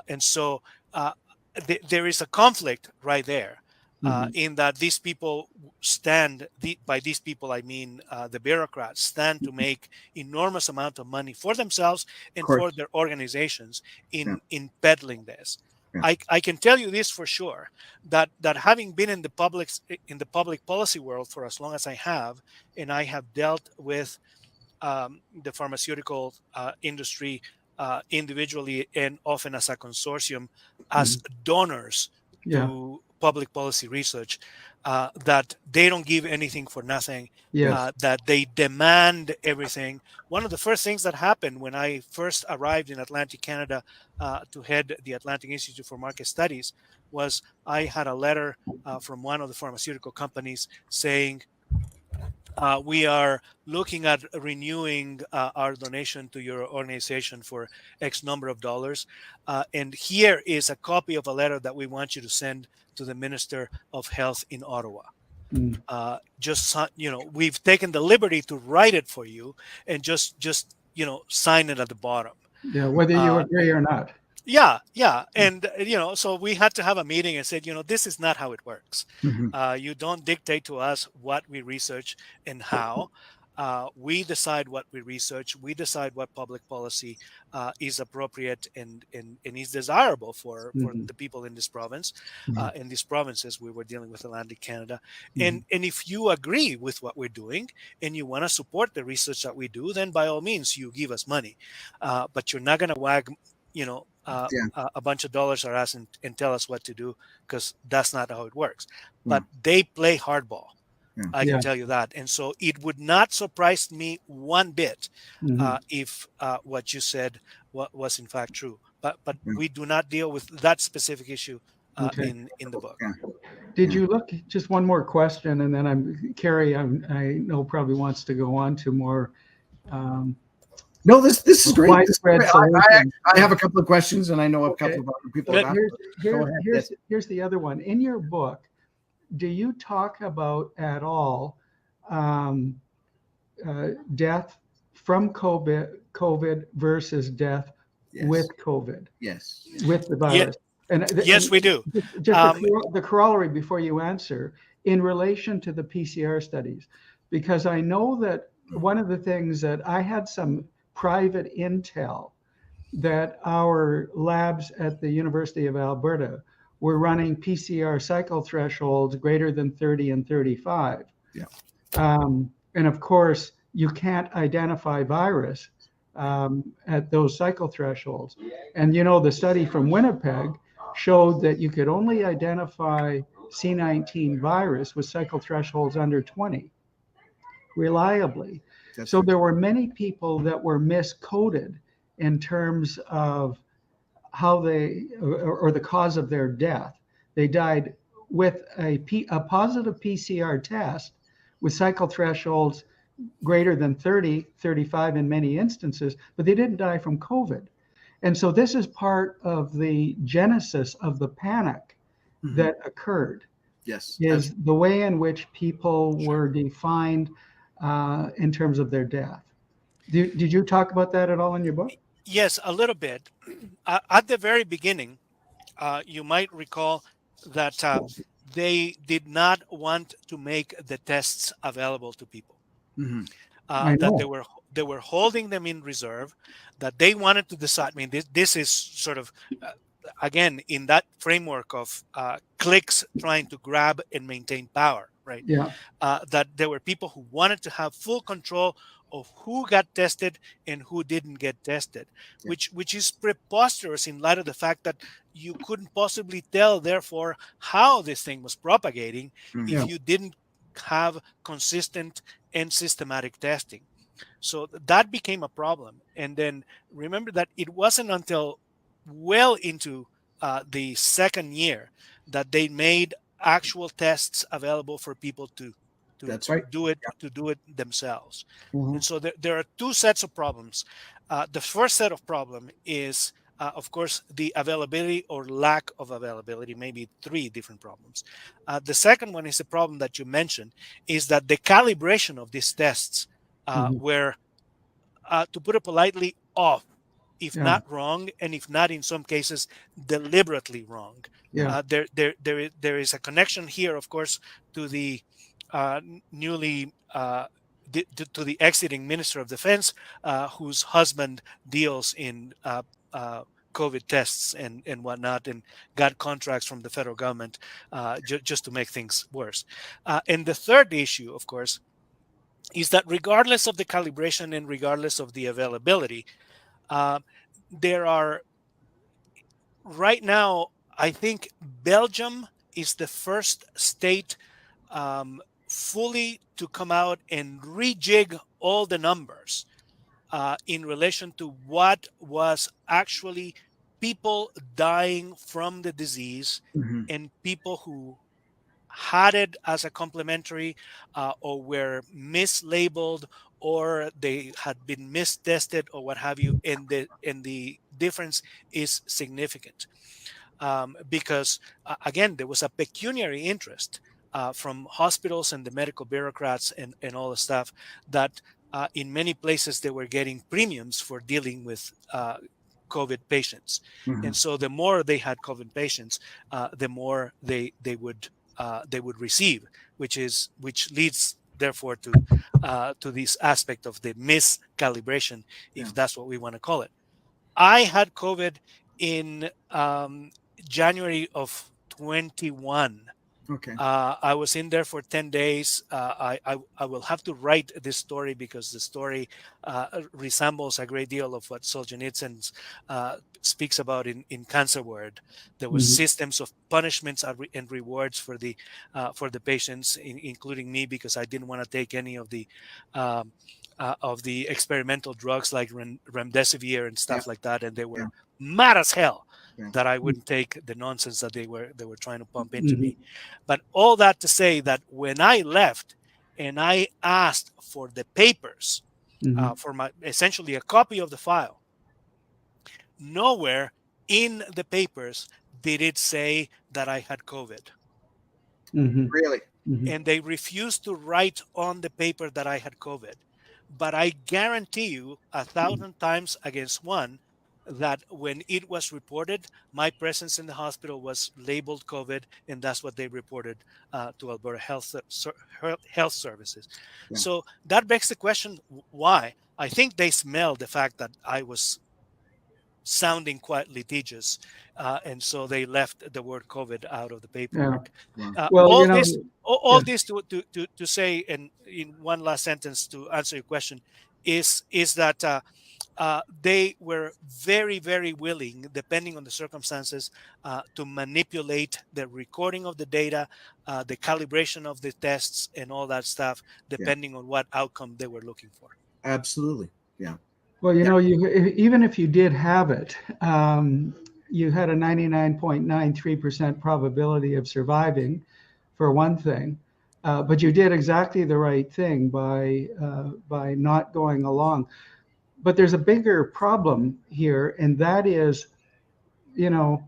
And so there is a conflict right there in that these people stand, by these people I mean the bureaucrats, stand to make enormous amount of money for themselves and for their organizations in peddling this. I can tell you this for sure, that having been in the public policy world for as long as I have, and I have dealt with the pharmaceutical industry individually and often as a consortium, as donors to public policy research, that they don't give anything for nothing, Yes. that they demand everything. One of the first things that happened when I first arrived in Atlantic Canada to head the Atlantic Institute for Market Studies was I had a letter from one of the pharmaceutical companies saying, we are looking at renewing our donation to your organization for X number of dollars. And here is a copy of a letter that we want you to send to the Minister of Health in Ottawa. Mm. We've taken the liberty to write it for you and just sign it at the bottom. Yeah, whether you agree or not. Yeah. And, so we had to have a meeting and said, this is not how it works. Mhm. You don't dictate to us what we research and how. We decide what we research. We decide what public policy is appropriate and is desirable for the people in this province. In these provinces, we were dealing with Atlantic Canada. And if you agree with what we're doing and you want to support the research that we do, then by all means, you give us money. But you're not going to wag, a bunch of dollars at us and tell us what to do, because that's not how it works. But they play hardball. I can tell you that. And so it would not surprise me one bit if what you said was in fact true. But we do not deal with that specific issue in the book. Did you look, just one more question, and then Kerry, I know probably wants to go on to more No, this is great. widespread solutions. I have a couple of questions, and I know a couple of other people have But asked. Go ahead. here's the other one. In your book, do you talk about at all death from COVID versus death with COVID, Yes. with the virus? Yes, we do. Just the corollary before you answer, in relation to the PCR studies, because I know that one of the things that I had some private intel that our labs at the University of Alberta were running PCR cycle thresholds greater than 30 and 35. Yeah. And of course, you can't identify virus at those cycle thresholds. And the study from Winnipeg showed that you could only identify C19 virus with cycle thresholds under 20 reliably. So there were many people that were miscoded in terms of how they, or the cause of their death. They died with a positive PCR test with cycle thresholds greater than 30, 35 in many instances, but they didn't die from COVID. And so this is part of the genesis of the panic that occurred. Yes. Is the way in which people were defined in terms of their death. Did you talk about that at all in your book? Yes, a little bit. At the very beginning, you might recall that they did not want to make the tests available to people. That they were holding them in reserve, that they wanted to decide. I mean, this is sort of, again, in that framework of cliques trying to grab and maintain power, right? Yeah. That there were people who wanted to have full control of who got tested and who didn't get tested, which is preposterous in light of the fact that you couldn't possibly tell, therefore, how this thing was propagating if you didn't have consistent and systematic testing. So that became a problem. And then remember that it wasn't until well into the second year that they made actual tests available for people to do it themselves. And so there are two sets of problems. The first set of problem is, of course, the availability or lack of availability, maybe three different problems. The second one is the problem that you mentioned, is that the calibration of these tests were, to put it politely, off, if not wrong, and if not in some cases deliberately wrong. There is a connection here, of course, to the newly to the exiting Minister of Defense, whose husband deals in COVID tests and whatnot, and got contracts from the federal government just to make things worse. And the third issue, of course, is that regardless of the calibration and regardless of the availability, there are right now, I think Belgium is the first state fully to come out and rejig all the numbers in relation to what was actually people dying from the disease Mhm. and people who had it as a complementary or were mislabeled or they had been mistested or what have you, and the difference is significant because again there was a pecuniary interest from hospitals and the medical bureaucrats and all the stuff that in many places they were getting premiums for dealing with COVID patients. Mhm. And so the more they had COVID patients, the more they would receive, which leads therefore to this aspect of the miscalibration, if Yeah. that's what we want to call it. I had COVID in January of 21. Okay. I was in there for 10 days. I will have to write this story because the story resembles a great deal of what Solzhenitsyn speaks about in Cancer Word. There was Mhm. systems of punishments and rewards for the patients, including me, because I didn't want to take any um, of the experimental drugs like remdesivir and Yeah. stuff like that, and they Yeah. were mad as hell Yeah. that I wouldn't take the nonsense that they were trying to pump into Mhm. me. But all that to say that when I left and I asked for the papers, Mhm. for my essentially a copy of the file, nowhere in the papers did it say that I had COVID. Mhm. Really? Mhm. And they refused to write on the paper that I had COVID. But I guarantee you 1,000 times against one that when it was reported, my presence in the hospital was labeled COVID, and that's what they reported to Alberta Health Services. Yeah. So that begs the question, why? I think they smelled the fact that I was sounding quite litigious, and so they left the word COVID out of the Yeah. paperwork. Wow. Well, All this, all yeah. this to say, and in one last sentence to answer your question, is that they were very, very willing, depending on the circumstances, to manipulate the recording of the data, the calibration of the tests, and all that stuff, Yeah. depending on what outcome they were looking for. Absolutely. Yeah. Well, Yeah. even if you did have it, you had a 99.93% probability of surviving, for one thing. But you did exactly the right thing by not going along. But there's a bigger problem here, and that is, you know,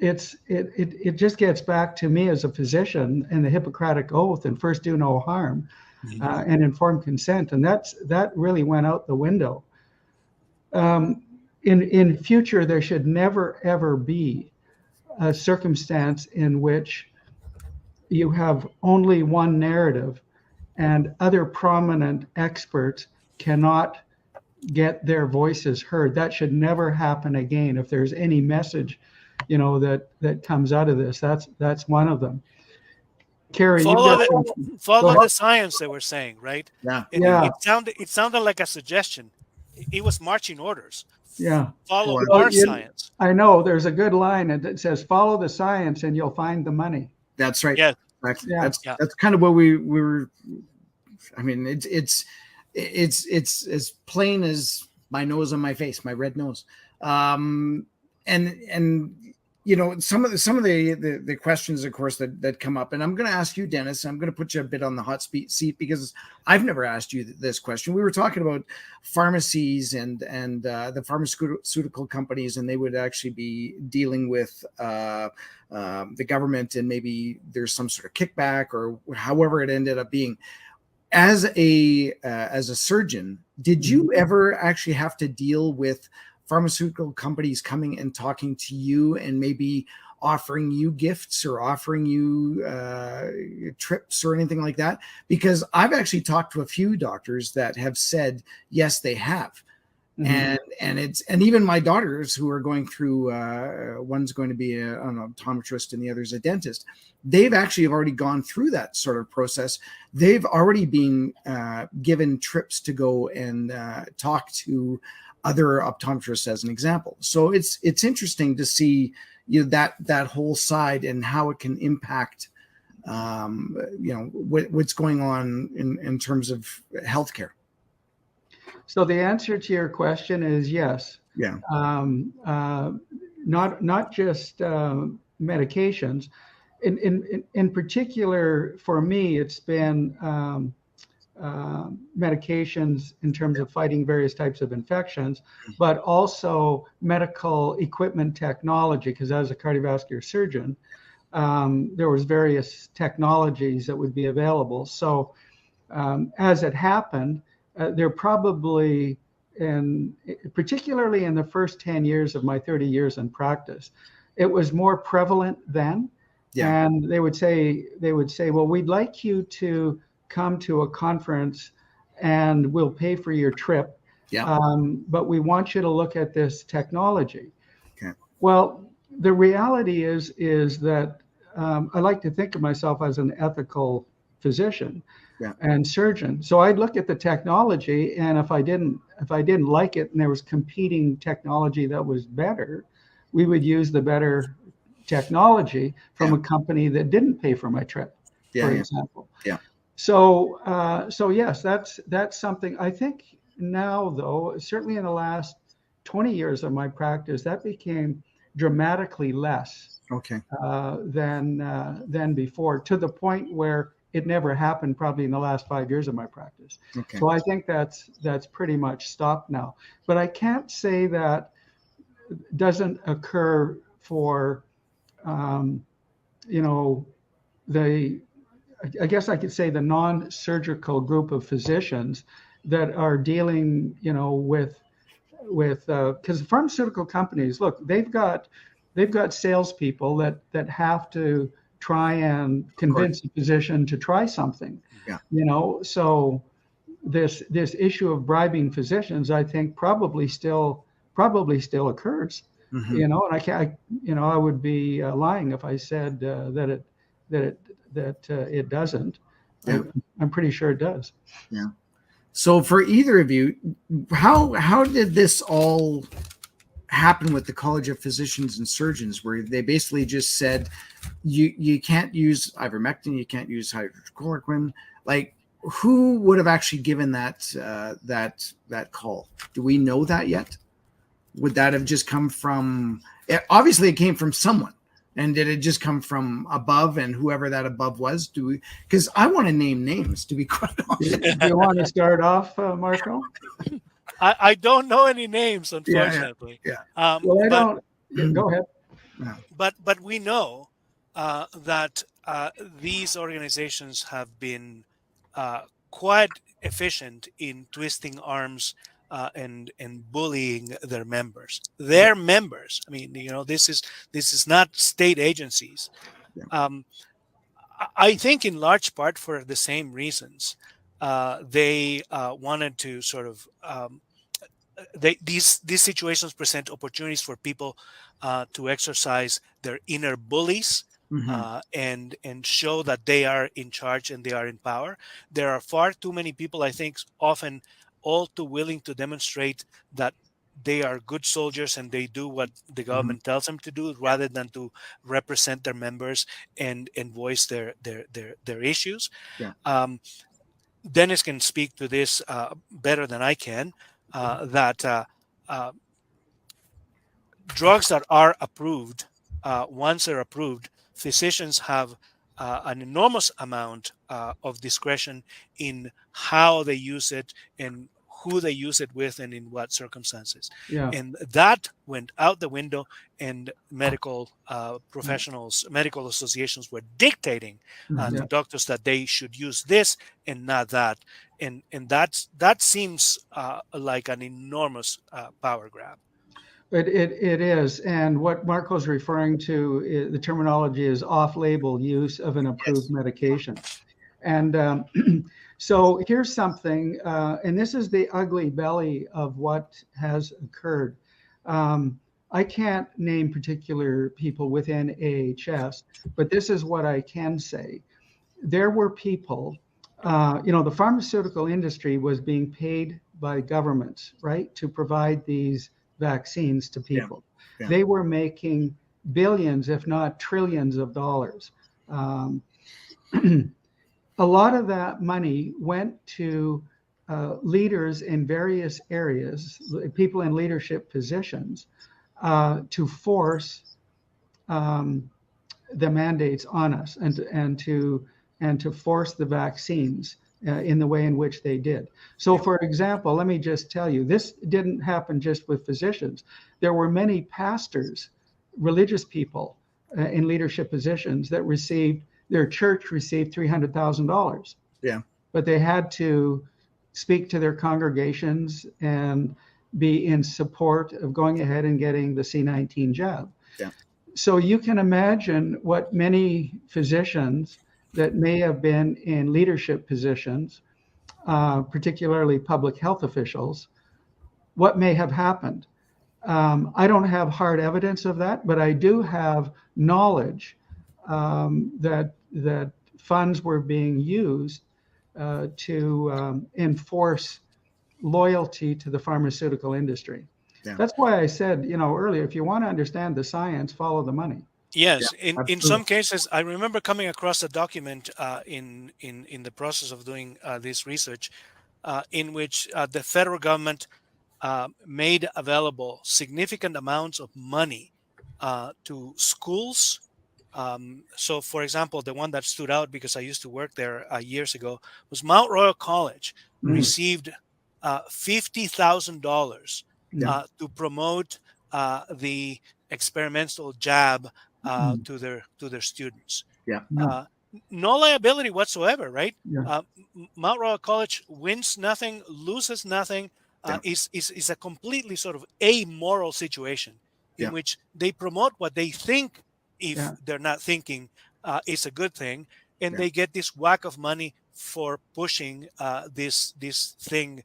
it just gets back to me as a physician and the Hippocratic Oath and first do no harm, Mhm. and informed consent, and that really went out the window. In future, there should never ever be a circumstance in which you have only one narrative and other prominent experts cannot get their voices heard. That should never happen again. If there's any message, that comes out of this, that's one of them. Kerry, you've Follow got the some, go follow ahead. the science, they were saying, right? Yeah. It, Yeah, it sounded like a suggestion. It was marching orders. yeah. Follow Well, Well, our science. I know there's a good line that says, "Follow the science, and you'll find the money." That's right. Yeah, Exactly. Yeah. That's yeah. that's kind of what we were. I mean, it's as plain as my nose on my face, my red nose. And some of the questions, of course, that come up, and I'm going to ask you, Dennis. I'm going to put you a bit on the hot seat because I've never asked you this question. We were talking about pharmacies and the pharmaceutical companies, and they would actually be dealing with the government, and maybe there's some sort of kickback or however it ended up being. As a surgeon, did you ever actually have to deal with pharmaceutical companies coming and talking to you and maybe offering you gifts or offering you trips or anything like that? Because I've actually talked to a few doctors that have said yes, they have. Mhm. And even my daughters who are going through, one's going to be an optometrist and the other's a dentist. They've actually already gone through that sort of process. They've already been given trips to go and talk to other optometrists, as an example. So it's interesting to see, that whole side and how it can impact what's going on in terms of healthcare? So the answer to your question is yes. Yeah. Not just medications. In particular, for me, it's been medications in terms of fighting various types of infections, but also medical equipment technology, because as a cardiovascular surgeon, there was various technologies that would be available. So as it happened, there probably, particularly in the first 10 years of my 30 years in practice, it was more prevalent then. Yeah. And they would say, well, we'd like you to come to a conference and we'll pay for your trip. Yeah. But we want you to look at this technology. Okay. Well, the reality is that I like to think of myself as an ethical physician. Yeah. And surgeon. So I'd look at the technology, and if I didn't like it and there was competing technology that was better, we would use the better technology from a company that didn't pay for my trip, for example. Yeah. So yes, that's something. I think now, though, certainly in the last 20 years of my practice, that became dramatically less than before, to the point where it never happened probably in the last 5 years of my practice. Okay. So I think that's pretty much stopped now. But I can't say that doesn't occur for, I guess I could say the non-surgical group of physicians that are dealing, with because pharmaceutical companies, look, they've got salespeople that have to try and convince a physician to try something. Yeah. So this issue of bribing physicians, I think probably still occurs. Mm-hmm. And I would be lying if I said that it doesn't. Yeah. I'm pretty sure it does. Yeah. So for either of you, how did this all happen with the College of Physicians and Surgeons, where they basically just said you can't use ivermectin, you can't use hydroxychloroquine? Like, who would have actually given that call? Do we know that yet? Would that have just come from? Obviously, it came from someone, and did it just come from above? And whoever that above was, because I want to name names, to be quite honest. Do you want to start off, Marco? I don't know any names, unfortunately. Yeah. Well, I don't. Go ahead. Yeah. But we know that these organizations have been quite efficient in twisting arms and bullying their members. Their members. I mean, this is not state agencies. Yeah. I think in large part for the same reasons. They wanted to sort of these situations present opportunities for people to exercise their inner bullies. Mm-hmm. And show that they are in charge and they are in power. There are far too many people, I think, often all too willing to demonstrate that they are good soldiers and they do what the government tells them to do, rather than to represent their members and voice their issues. Yeah. Dennis can speak to this better than I can. That drugs that are approved, once they're approved, physicians have an enormous amount of discretion in how they use it and who they use it with and in what circumstances. Yeah. And that went out the window, and medical professionals, medical associations were dictating to doctors that they should use this and not that. And that seems like an enormous power grab. It is. And what Marco's referring to, the terminology is off-label use of an approved medication. And so here's something, and this is the ugly belly of what has occurred. I can't name particular people within AHS, but this is what I can say. There were people, the pharmaceutical industry was being paid by governments, right, to provide these vaccines to people. Yeah. Yeah. They were making billions, if not trillions of dollars. A lot of that money went to leaders in various areas, people in leadership positions, to force the mandates on us and to force the vaccines in the way in which they did. So, for example, let me just tell you, this didn't happen just with physicians. There were many pastors, religious people in leadership positions that received, their church received $300,000. Yeah. But they had to speak to their congregations and be in support of going ahead and getting the C-19 jab. Yeah. So you can imagine what many physicians that may have been in leadership positions, particularly public health officials, what may have happened. I don't have hard evidence of that, but I do have knowledge that funds were being used to enforce loyalty to the pharmaceutical industry. Yeah. That's why I said, earlier, if you want to understand the science, follow the money. Yes, Yeah, in some cases, I remember coming across a document in the process of doing this research, in which the federal government made available significant amounts of money to schools. So, for example, the one that stood out because I used to work there years ago was Mount Royal College received $50,000 to promote the experimental jab to their students. Yeah. No liability whatsoever, right? Yeah. Mount Royal College wins nothing, loses nothing. Is a completely sort of amoral situation in which they promote what they think, if they're not thinking, is a good thing, and they get this whack of money for pushing this thing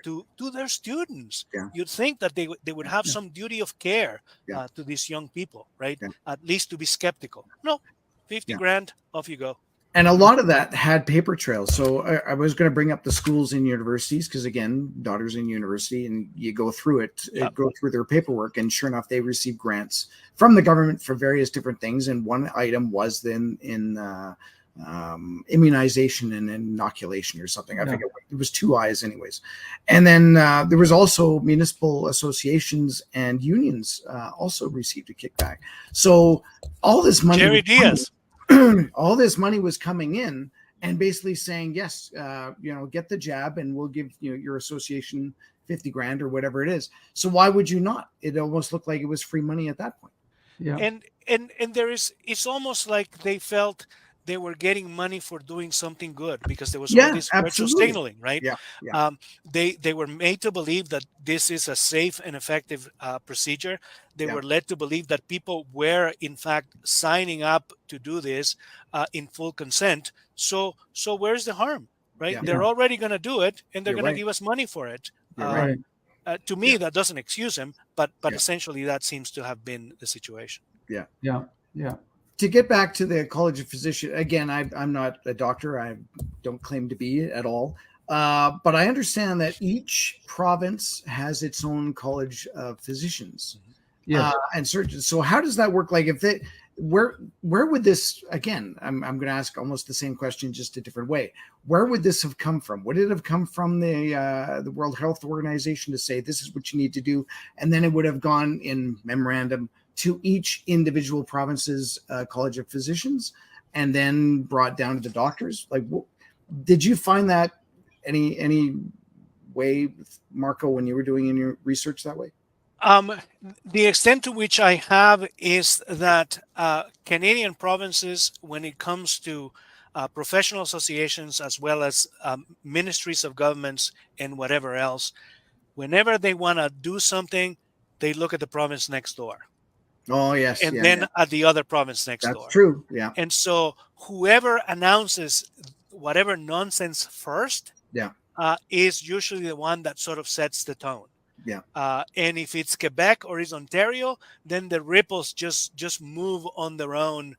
to their students. Yeah. You'd think that they would have some duty of care to these young people, right? Yeah. At least to be skeptical. No, 50 grand, off you go. And a lot of that had paper trails. So I was going to bring up the schools and universities because, again, daughter's in university, and you go through it, go through their paperwork, and sure enough, they receive grants from the government for various different things. And one item was then in immunization and inoculation or something. I forget. It was 2 I's anyways. And then there was also municipal associations and unions also received a kickback. So all this money, Jerry Diaz. all this money was coming in and basically saying, yes, get the jab and we'll give your association 50 grand or whatever it is. So why would you not? It almost looked like it was free money at that point. Yeah. And it's almost like they felt they were getting money for doing something good because there was all this virtual signaling, right? Yeah. They were made to believe that this is a safe and effective procedure. They were led to believe that people were, in fact, signing up to do this in full consent. So where's the harm, right? Yeah. They're already going to do it, and they're You're going right. to give us money for it. Right. To me, that doesn't excuse him, but essentially that seems to have been the situation. Yeah. To get back to the College of Physicians, again, I'm not a doctor. I don't claim to be at all. But I understand that each province has its own College of Physicians and surgeons. So how does that work? Like where would this, again, I'm going to ask almost the same question, just a different way. Where would this have come from? Would it have come from the World Health Organization to say, this is what you need to do? And then it would have gone in memorandum to each individual province's College of Physicians and then brought down to the doctors? Like, did you find that any way, Marco, when you were doing your research that way? The extent to which I have is that Canadian provinces, when it comes to professional associations as well as ministries of governments and whatever else, whenever they want to do something, they look at the province next door. Oh, yes. And then at the other province next door. That's true. Yeah. And so whoever announces whatever nonsense first is usually the one that sort of sets the tone. Yeah. And if it's Quebec or it's Ontario, then the ripples just move on their own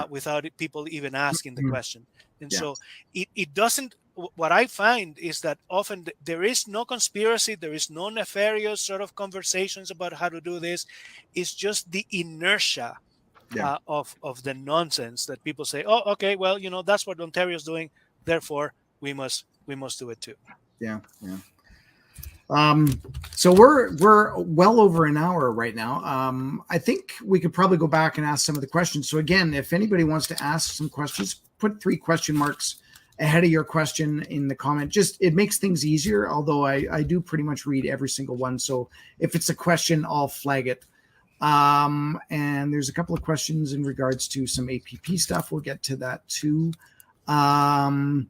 without people even asking the question. And so it doesn't, what I find is that often there is no conspiracy, there is no nefarious sort of conversations about how to do this. It's just the inertia of the nonsense that people say, oh, okay, well, that's what Ontario's doing, therefore we must do it too. Yeah. So we're well over an hour right now. I think we could probably go back and ask some of the questions. So again, if anybody wants to ask some questions, put 3 question marks ahead of your question in the comment. It makes things easier, although I do pretty much read every single one. So if it's a question, I'll flag it. And there's a couple of questions in regards to some APP stuff. We'll get to that too. And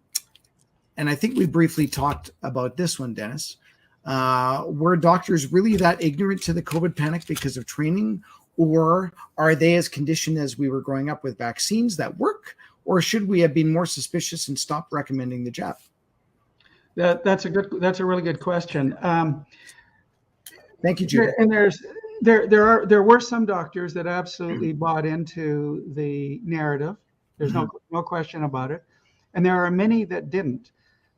I think we briefly talked about this one, Dennis. Were doctors really that ignorant to the COVID panic because of training, or are they as conditioned as we were growing up with vaccines that work, or should we have been more suspicious and stopped recommending the jab? That's a really good question. Thank you, Judith. And there were some doctors that absolutely bought into the narrative. There's no question about it, and there are many that didn't.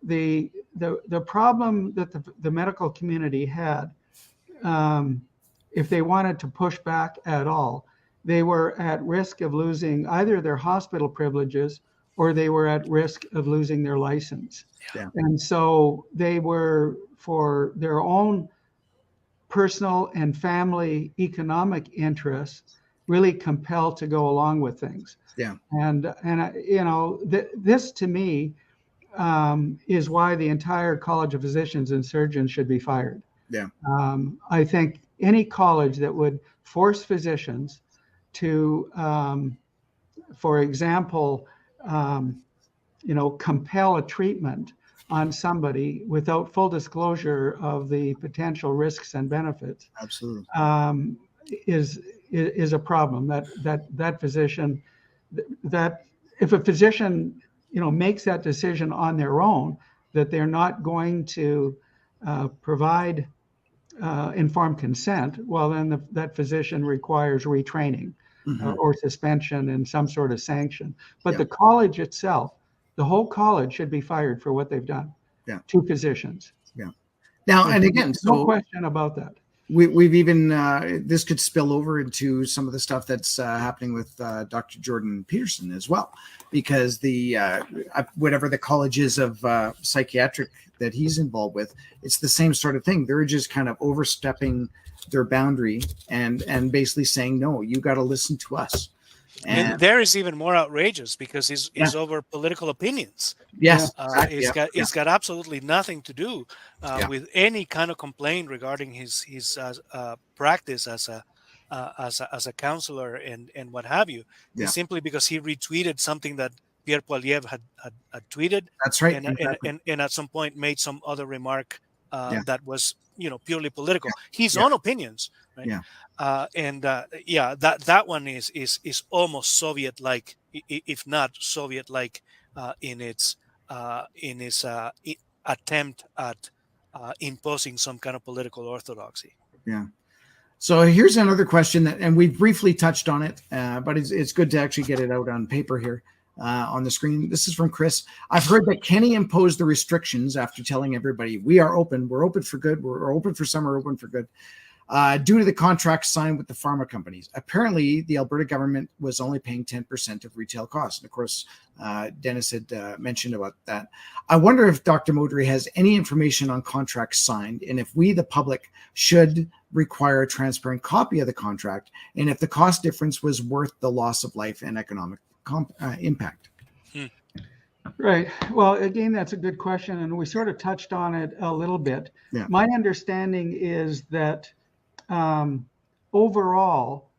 The problem that the medical community had, if they wanted to push back at all, they were at risk of losing either their hospital privileges or they were at risk of losing their license. Yeah. And so they were, for their own personal and family economic interests, really compelled to go along with things. Yeah. And this to me is why the entire College of Physicians and Surgeons should be fired. Yeah. I think any college that would force physicians to, for example, compel a treatment on somebody without full disclosure of the potential risks and benefits, absolutely, is a problem. That physician, that if a physician makes that decision on their own, that they're not going to provide informed consent, well, then that physician requires retraining or suspension and some sort of sanction. But the college itself, the whole college should be fired for what they've done to physicians. Yeah. Now, and again, no question about that. We've even, this could spill over into some of the stuff that's happening with Dr. Jordan Peterson as well, because whatever the college is of psychiatric that he's involved with, it's the same sort of thing. They're just kind of overstepping their boundary and basically saying, no, you got to listen to us. And there is even more outrageous because he's over political opinions. Yes, it's got absolutely nothing to do with any kind of complaint regarding his practice as a counselor and what have you. Yeah. It's simply because he retweeted something that Pierre Poilievre had tweeted. That's right. And at some point made some other remark that was purely political. His own opinions. Right? Yeah. That one is almost Soviet-like, if not Soviet-like, in its attempt at imposing some kind of political orthodoxy. Yeah. So here's another question and we briefly touched on it, but it's good to actually get it out on paper here on the screen. This is from Chris. I've heard that Kenny imposed the restrictions after telling everybody we are open. We're open for good. We're open for some. We're open for good. Due to the contract signed with the pharma companies. Apparently, the Alberta government was only paying 10% of retail costs. And of course, Dennis had mentioned about that. I wonder if Dr. Modry has any information on contracts signed, and if we, the public, should require a transparent copy of the contract, and if the cost difference was worth the loss of life and economic impact. Right. Well, again, that's a good question, and we sort of touched on it a little bit. Yeah. My understanding is that overall,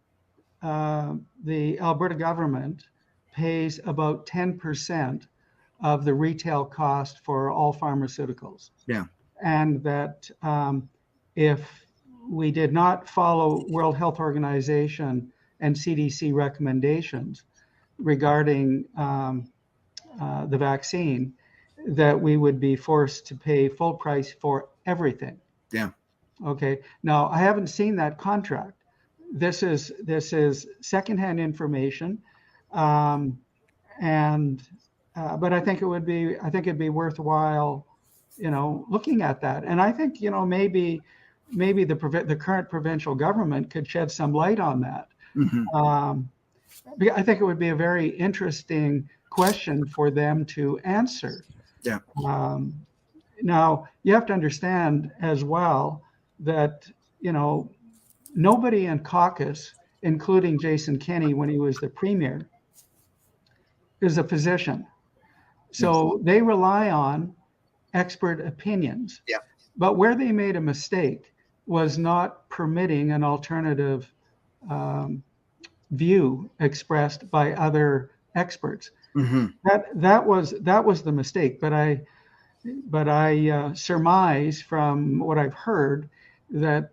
the Alberta government pays about 10% of the retail cost for all pharmaceuticals. Yeah. And that if we did not follow World Health Organization and CDC recommendations regarding the vaccine, that we would be forced to pay full price for everything. Yeah. Okay. Now, I haven't seen that contract. This is secondhand information, and but I think it'd be worthwhile, looking at that. And I think, maybe the current provincial government could shed some light on that. Um, I think it would be a very interesting question for them to answer. Yeah. Now, you have to understand as well that, nobody in caucus, including Jason Kenney when he was the premier, is a physician. So they rely on expert opinions. Yeah. But where they made a mistake was not permitting an alternative view expressed by other experts. That was the mistake. But I surmise from what I've heard that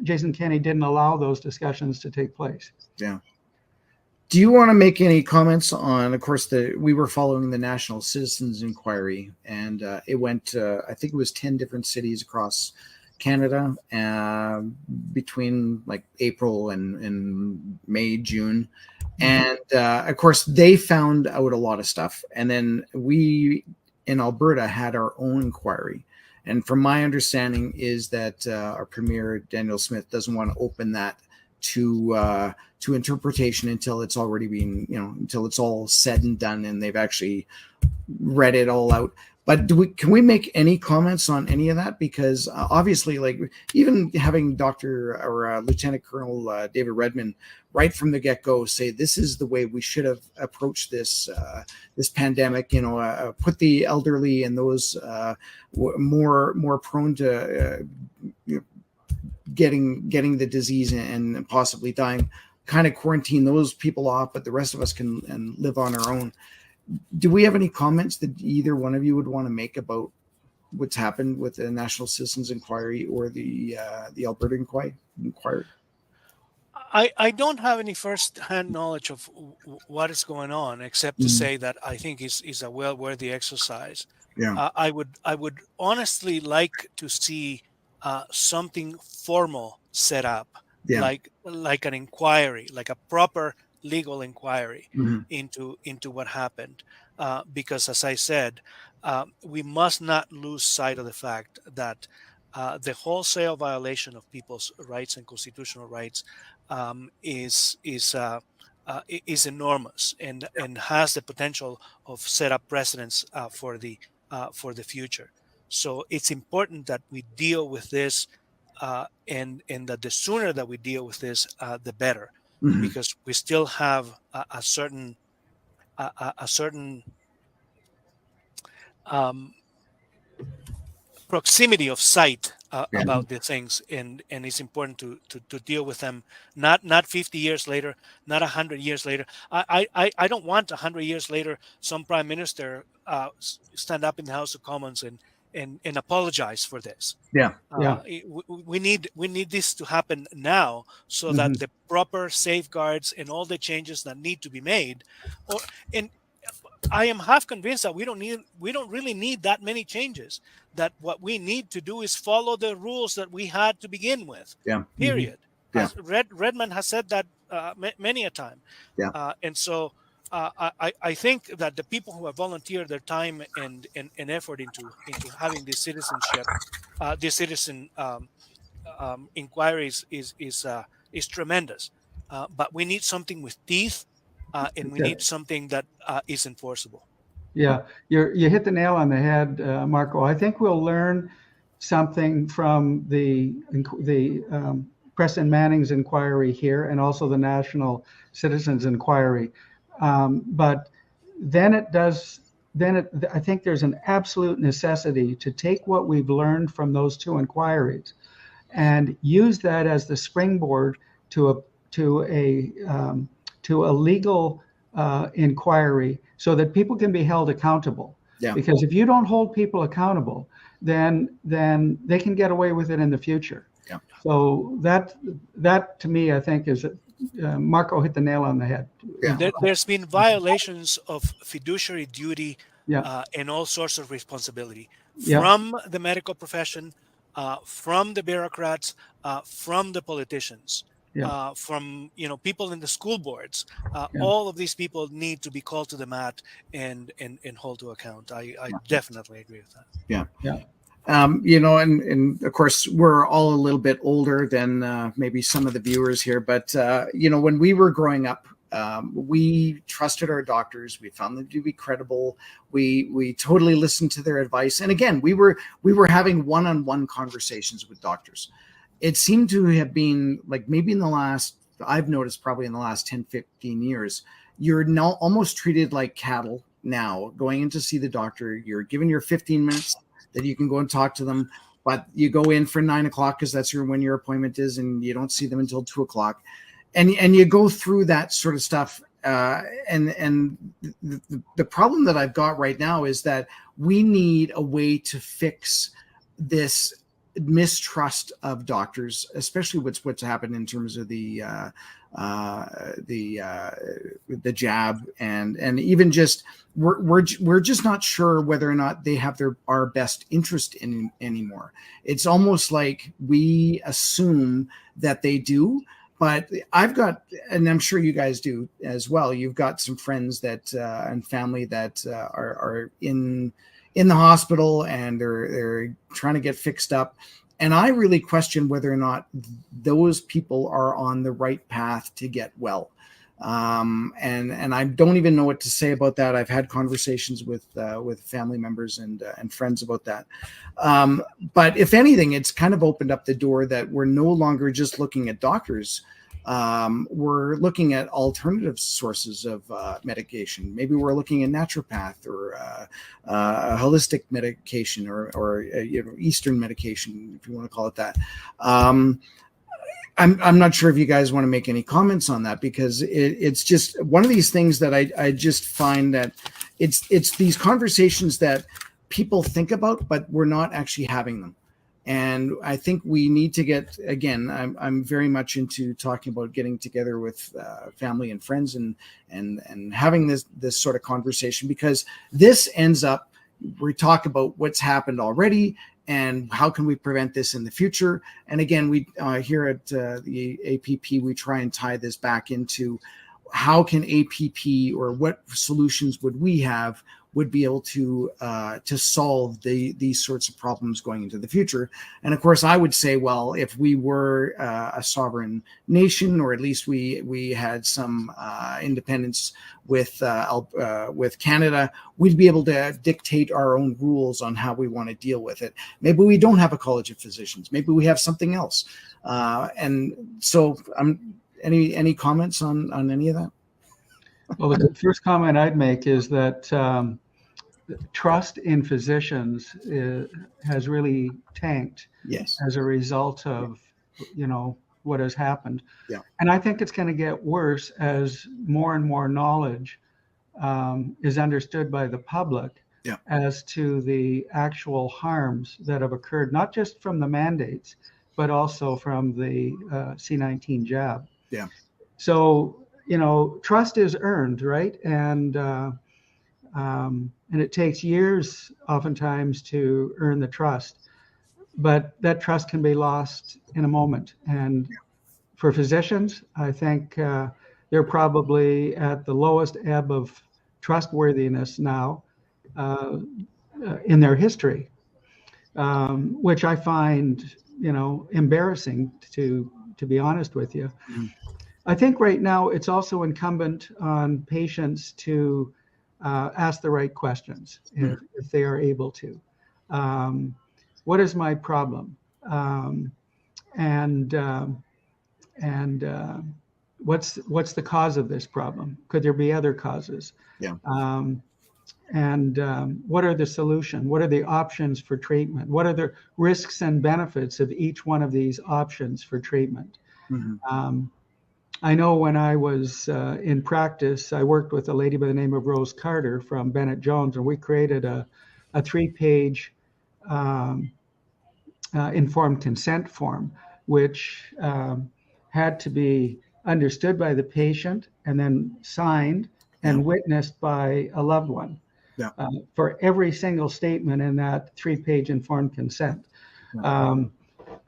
Jason Kenney didn't allow those discussions to take place. Yeah. Do you want to make any comments on, of course, we were following the National Citizens Inquiry, and it went, I think it was 10 different cities across Canada between like April and May, June. And of course, they found out a lot of stuff. And then we in Alberta had our own inquiry. And from my understanding is that our Premier, Daniel Smith, doesn't want to open that to interpretation until it's already been, until it's all said and done and they've actually read it all out. But can we make any comments on any of that? Because obviously, like even having Dr. or Lieutenant Colonel David Redmond right from the get-go say this is the way we should have approached this pandemic. Put the elderly and those more prone to getting the disease and possibly dying, kind of quarantine those people off, but the rest of us can live on our own. Do we have any comments that either one of you would want to make about what's happened with the National Citizens Inquiry or the Alberta Inquiry? I don't have any first-hand knowledge of what is going on, except to say that I think is a well-worthy exercise. Yeah. I would honestly like to see something formal set up, like an inquiry, like a proper legal inquiry into what happened, because as I said, we must not lose sight of the fact that the wholesale violation of people's rights and constitutional rights is enormous and has the potential of set up precedents for the future. So it's important that we deal with this, and that the sooner that we deal with this, the better. Because we still have a certain proximity of sight about the things, and it's important to deal with them not 50 years later, not 100 years later. I don't want 100 years later some prime minister stand up in the House of Commons and apologize for this. We need this to happen now, so that the proper safeguards and all the changes that need to be made, and I am half convinced that we don't really need that many changes. That what we need to do is follow the rules that we had to begin with. Period. As Redmond has said that many a time. And so I think that the people who have volunteered their time and effort into having this citizenship, this citizen inquiries is tremendous. But we need something with teeth, and we need something that is enforceable. Yeah, you hit the nail on the head, Marco. I think we'll learn something from the Preston Manning's inquiry here, and also the National Citizens Inquiry. But then I think there's an absolute necessity to take what we've learned from those two inquiries and use that as the springboard to a legal inquiry, so that people can be held accountable. Because if you don't hold people accountable, then they can get away with it in the future. So that to me, I think, is Marco hit the nail on the head. There's been violations of fiduciary duty and all sorts of responsibility from the medical profession, from the bureaucrats, from the politicians. from people in the school boards. Yeah. All of these people need to be called to the mat and hold to account. I definitely agree with that. Yeah. Yeah. And of course, we're all a little bit older than maybe some of the viewers here, but when we were growing up, we trusted our doctors. We found them to be credible. We totally listened to their advice. And again, we were having one-on-one conversations with doctors. It seemed to have been like maybe I've noticed probably in the last 10, 15 years, you're now almost treated like cattle now. Going in to see the doctor, you're given your 15 minutes that you can go and talk to them, but you go in for 9 o'clock because that's when your appointment is, and you don't see them until 2 o'clock. And you go through that sort of stuff. And the problem that I've got right now is that we need a way to fix this mistrust of doctors, especially what's happened in terms of the jab, and even just we're just not sure whether or not they have our best interest in anymore. It's almost like we assume that they do. But I've got, and I'm sure you guys do as well, you've got some friends that and family that are in the hospital, and they're trying to get fixed up. And I really question whether or not those people are on the right path to get well. And I don't even know what to say about that. I've had conversations with family members and friends about that. But if anything, it's kind of opened up the door that we're no longer just looking at doctors. We're looking at alternative sources of medication. Maybe we're looking at naturopath or a holistic medication or Eastern medication, if you want to call it that. I'm not sure if you guys want to make any comments on that, because it's just one of these things that I just find that it's these conversations that people think about, but we're not actually having them. And I think we need to get, again, I'm very much into talking about getting together with family and friends and having this sort of conversation, because this ends up, we talk about what's happened already and how can we prevent this in the future. And again, we here at the APP, we try and tie this back into how can APP, or what solutions would we have, would be able to solve these sorts of problems going into the future. And of course, I would say, well, if we were a sovereign nation, or at least we had some independence with Canada, we'd be able to dictate our own rules on how we want to deal with it. Maybe we don't have a College of Physicians. Maybe we have something else. And so, any comments on any of that? Well, the first comment I'd make is that trust in physicians has really tanked. Yes. As a result of what has happened. Yeah. And I think it's going to get worse as more and more knowledge is understood by the public. Yeah. As to the actual harms that have occurred, not just from the mandates, but also from the C-19 jab. Yeah. So trust is earned, right? And it takes years oftentimes to earn the trust, but that trust can be lost in a moment. And for physicians, I think they're probably at the lowest ebb of trustworthiness now in their history, which I find, embarrassing, to be honest with you. Mm. I think right now it's also incumbent on patients to ask the right questions if they are able to. What is my problem? And what's the cause of this problem? Could there be other causes? Yeah. What are the solutions? What are the options for treatment? What are the risks and benefits of each one of these options for treatment? Mm-hmm. I know when I was in practice, I worked with a lady by the name of Rose Carter from Bennett Jones, and we created a 3-page informed consent form, which had to be understood by the patient and then signed and witnessed by a loved one. Yeah. For every single statement in that 3-page informed consent. Yeah.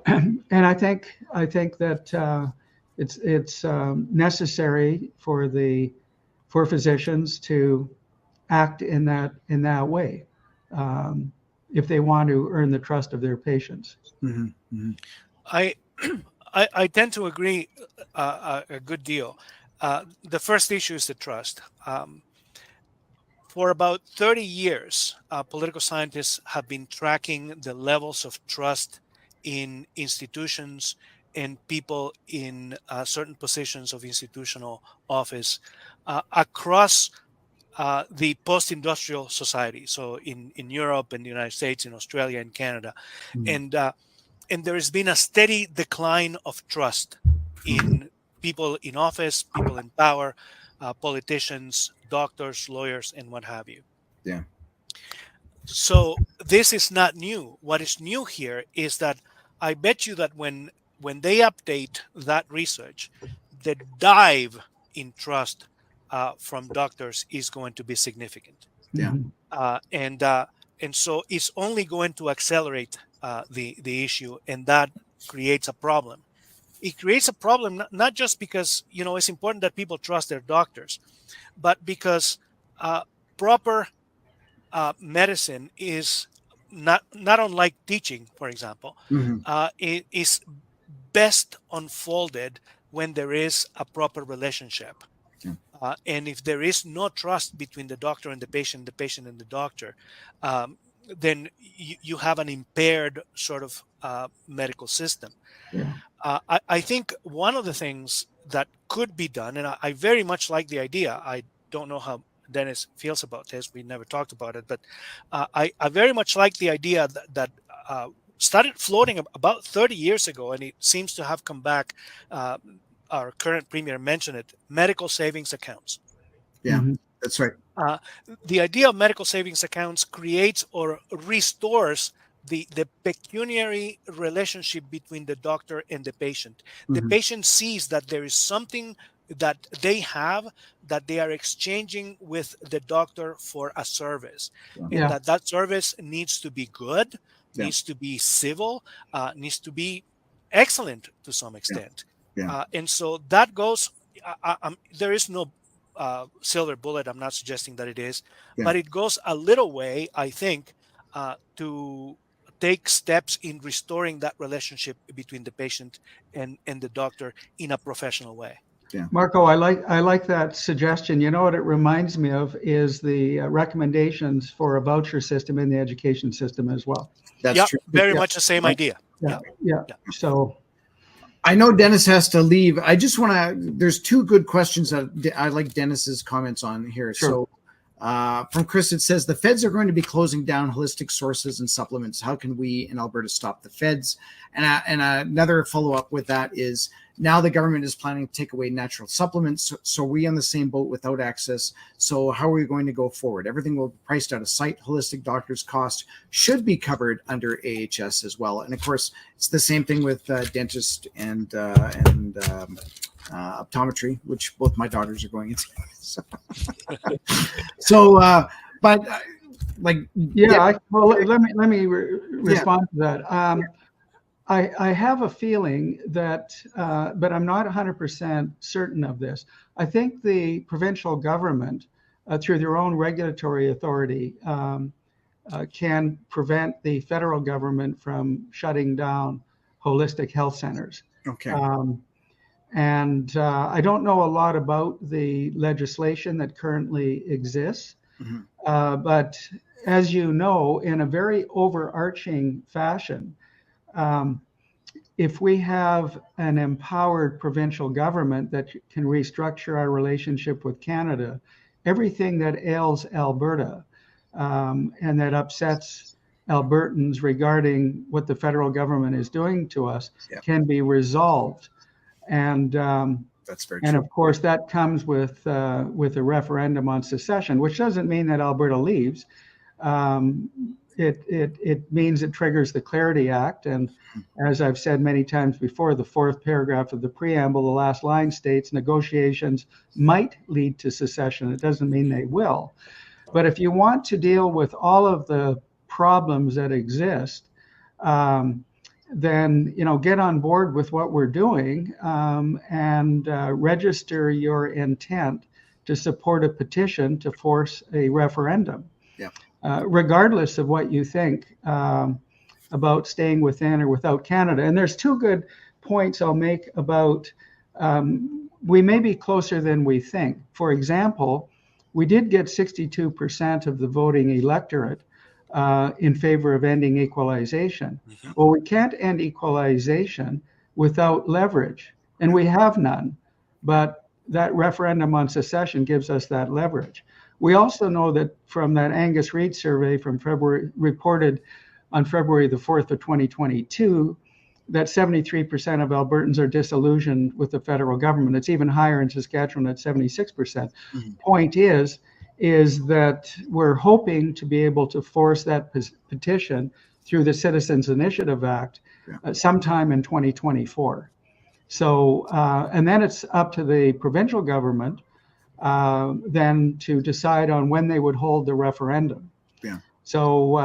And I think that it's necessary for physicians to act in that way if they want to earn the trust of their patients. Mm-hmm. Mm-hmm. I tend to agree a good deal. The first issue is the trust. For about 30 years, political scientists have been tracking the levels of trust in institutions and people in certain positions of institutional office across the post-industrial society. So in Europe and the United States, in Australia and Canada, and there has been a steady decline of trust in people in office, people in power, politicians, doctors, lawyers, and what have you. Yeah. So this is not new. What is new here is that I bet you that when they update that research, the dive in trust from doctors is going to be significant. Yeah. And so it's only going to accelerate the issue, and that creates a problem. It creates a problem not just because it's important that people trust their doctors, but because proper medicine is not unlike teaching, for example. Mm-hmm. It is best unfolded when there is a proper relationship. And if there is no trust between the doctor and the patient and the doctor, then you have an impaired sort of medical system. Yeah. I think one of the things that could be done, and I very much like the idea. I don't know how Dennis feels about this. We never talked about it, but I very much like the idea that started floating about 30 years ago, and it seems to have come back. Our current premier mentioned it: medical savings accounts. Yeah, that's right. The idea of medical savings accounts creates or restores the pecuniary relationship between the doctor and the patient. The patient sees that there is something that they have that they are exchanging with the doctor for a service, and that service needs to be good, needs to be civil, needs to be excellent to some extent. And so that goes, there is no silver bullet. I'm not suggesting that it is, but it goes a little way, I think, to take steps in restoring that relationship between the patient and the doctor in a professional way. Marco, I like that suggestion. You know what it reminds me of is the recommendations for a voucher system in the education system as well. That's true. Very much the same idea. Yeah. So I know Dennis has to leave. I just want to, there's two good questions that I like Dennis's comments on here. Sure. So from Chris, it says the feds are going to be closing down holistic sources and supplements. How can we in Alberta stop the feds? And another follow-up with that is now the government is planning to take away natural supplements. So are we on the same boat without access? So how are we going to go forward? Everything will be priced out of sight. Holistic doctors' cost should be covered under AHS as well. And of course, it's the same thing with dentists and optometry, which both my daughters are going into. Well, let me respond to that. I have a feeling that, but I'm not 100% certain of this. I think the provincial government, through their own regulatory authority, can prevent the federal government from shutting down holistic health centers. Okay. And I don't know a lot about the legislation that currently exists, but as you know, in a very overarching fashion, if we have an empowered provincial government that can restructure our relationship with Canada, everything that ails Alberta and that upsets Albertans regarding what the federal government is doing to us can be resolved. And that's very and true. Of course, that comes with a referendum on secession, which doesn't mean that Alberta leaves. It means it triggers the Clarity Act. And as I've said many times before, the fourth paragraph of the preamble, the last line states negotiations might lead to secession. It doesn't mean they will. But if you want to deal with all of the problems that exist, then get on board with what we're doing, and register your intent to support a petition to force a referendum, Yeah. Regardless of what you think about staying within or without Canada. And there's two good points I'll make about we may be closer than we think. For example, we did get 62% of the voting electorate in favor of ending equalization. Mhm. Well, we can't end equalization without leverage, and we have none. But that referendum on secession gives us that leverage. We also know that from that Angus Reid survey from February, reported on February the 4th of 2022, that 73% of Albertans are disillusioned with the federal government. It's even higher in Saskatchewan at 76%. Mm-hmm. Point is that we're hoping to be able to force that petition through the Citizens Initiative Act sometime in 2024. So, and then it's up to the provincial government then to decide on when they would hold the referendum. Yeah. So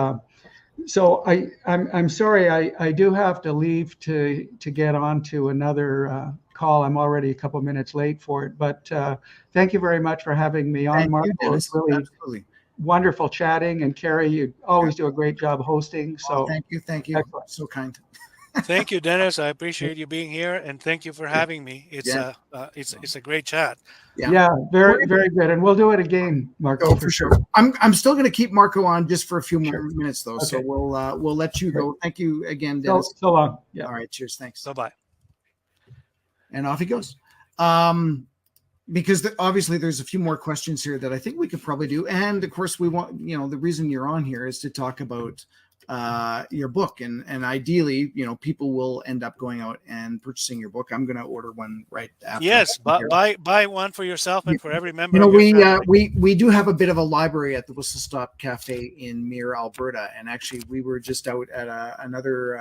I'm sorry, I do have to leave to get on to another call. I'm already a couple minutes late for it, but thank you very much for having me on, Marco. It's really Absolutely wonderful chatting, and Kerry, you always do a great job hosting. So thank you. Excellent. So kind. Thank you, Dennis. I appreciate you being here, and thank you for having me. It's a great chat. Yeah, very, very good. And we'll do it again, Marco. Oh, for sure. I'm still going to keep Marco on just for a few more Sure. minutes, though. Okay. So we'll let you go. Thank you again, Dennis. So long. Yeah. All right. Cheers. Thanks. Bye-bye. And off he goes. Because obviously there's a few more questions here that I think we could probably do. And of course, we want, the reason you're on here is to talk about your book, and ideally, people will end up going out and purchasing your book. I'm going to order one right after. Yes, buy one for yourself and for every member. Of your family. We do have a bit of a library at the Whistle Stop Cafe in Muir, Alberta, and actually we were just out at another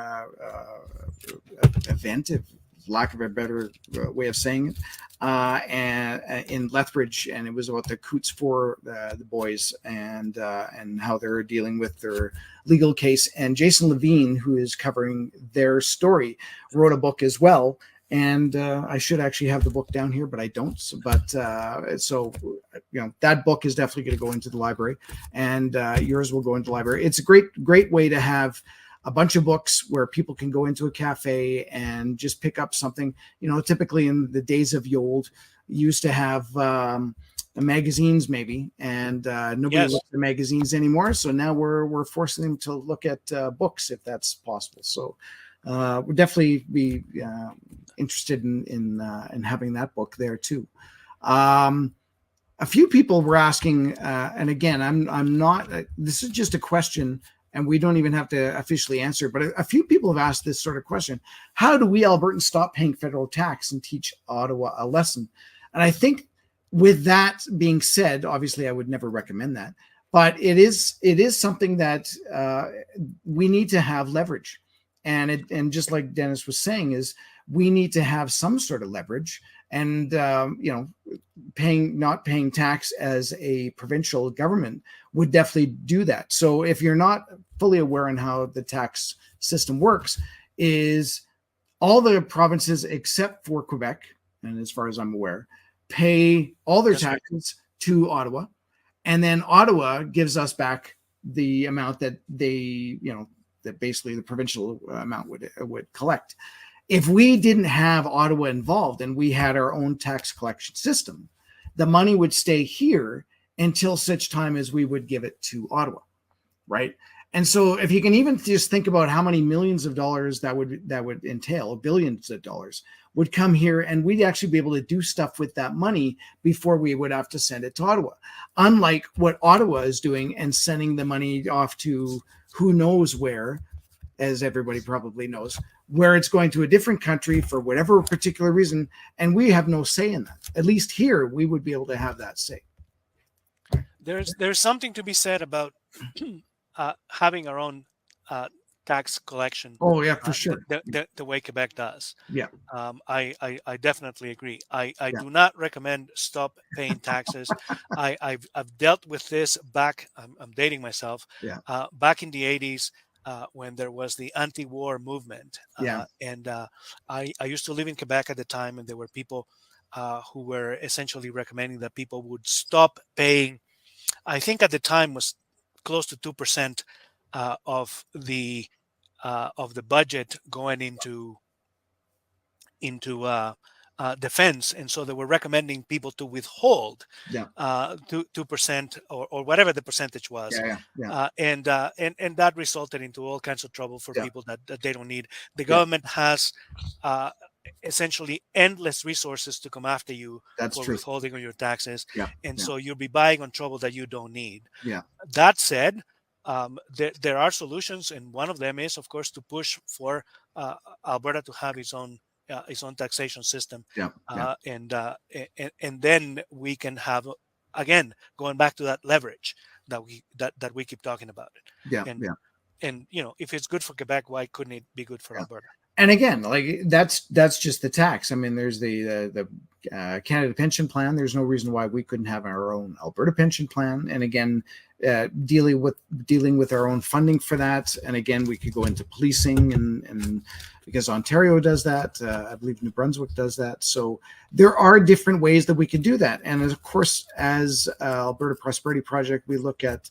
event, if lack of a better way of saying it, and in Lethbridge, and it was about the Coots for the boys and how they're dealing with their legal case. And Jason Levine, who is covering their story, wrote a book as well. And I should actually have the book down here, but I don't. But that book is definitely going to go into the library, and yours will go into the library. It's a great way to have a bunch of books where people can go into a cafe and just pick up something. Typically in the days of old, you used to have magazines maybe, and nobody looks at magazines anymore. So now we're forcing them to look at books if that's possible. So we'll definitely be interested in having that book there too. A few people were asking, and again, I'm not. This is just a question, and we don't even have to officially answer, but a few people have asked this sort of question. How do we Albertans stop paying federal tax and teach Ottawa a lesson? And I think with that being said, obviously I would never recommend that, but it is something that we need to have leverage. And just like Dennis was saying, is we need to have some sort of leverage, and not paying tax as a provincial government would definitely do that. So if you're not fully aware on how the tax system works, is all the provinces except for Quebec, and as far as I'm aware, pay all their taxes to Ottawa, and then Ottawa gives us back the amount that they, that basically the provincial amount would collect. If we didn't have Ottawa involved and we had our own tax collection system, the money would stay here until such time as we would give it to Ottawa, right? And so if you can even just think about how many millions of dollars that would entail, billions of dollars would come here, and we'd actually be able to do stuff with that money before we would have to send it to Ottawa. Unlike what Ottawa is doing and sending the money off to who knows where, as everybody probably knows, where it's going to a different country for whatever particular reason, and we have no say in that. At least here, we would be able to have that say. There's something to be said about having our own tax collection. Oh yeah, for sure. The way Quebec does. Yeah. I definitely agree. I do not recommend stop paying taxes. I've dealt with this back. I'm dating myself. Yeah. Back in the 80s, when there was the anti-war movement. Yeah. And I used to live in Quebec at the time, and there were people who were essentially recommending that people would stop paying. I think at the time was close to 2% of the budget going into defense, and so they were recommending people to withhold Yeah. 2% or whatever the percentage was. Yeah. Yeah. And that resulted into all kinds of trouble for Yeah. people that they don't need. The Yeah. government has essentially endless resources to come after you That's for true. withholding on your taxes, Yeah. and Yeah. so you'll be buying on trouble that you don't need. Yeah. That said, there are solutions, and one of them is, of course, to push for Alberta to have its own taxation system. Yeah. Yeah. And then we can have, again, going back to that leverage that we keep talking about it. Yeah. And Yeah. and if it's good for Quebec, why couldn't it be good for Yeah. Alberta? And again, like that's just the tax. I mean, there's the Canada Pension Plan. There's no reason why we couldn't have our own Alberta Pension Plan. And again, dealing with our own funding for that. And again, we could go into policing and because Ontario does that, I believe New Brunswick does that. So there are different ways that we can do that. And of course, as Alberta Prosperity Project, we look at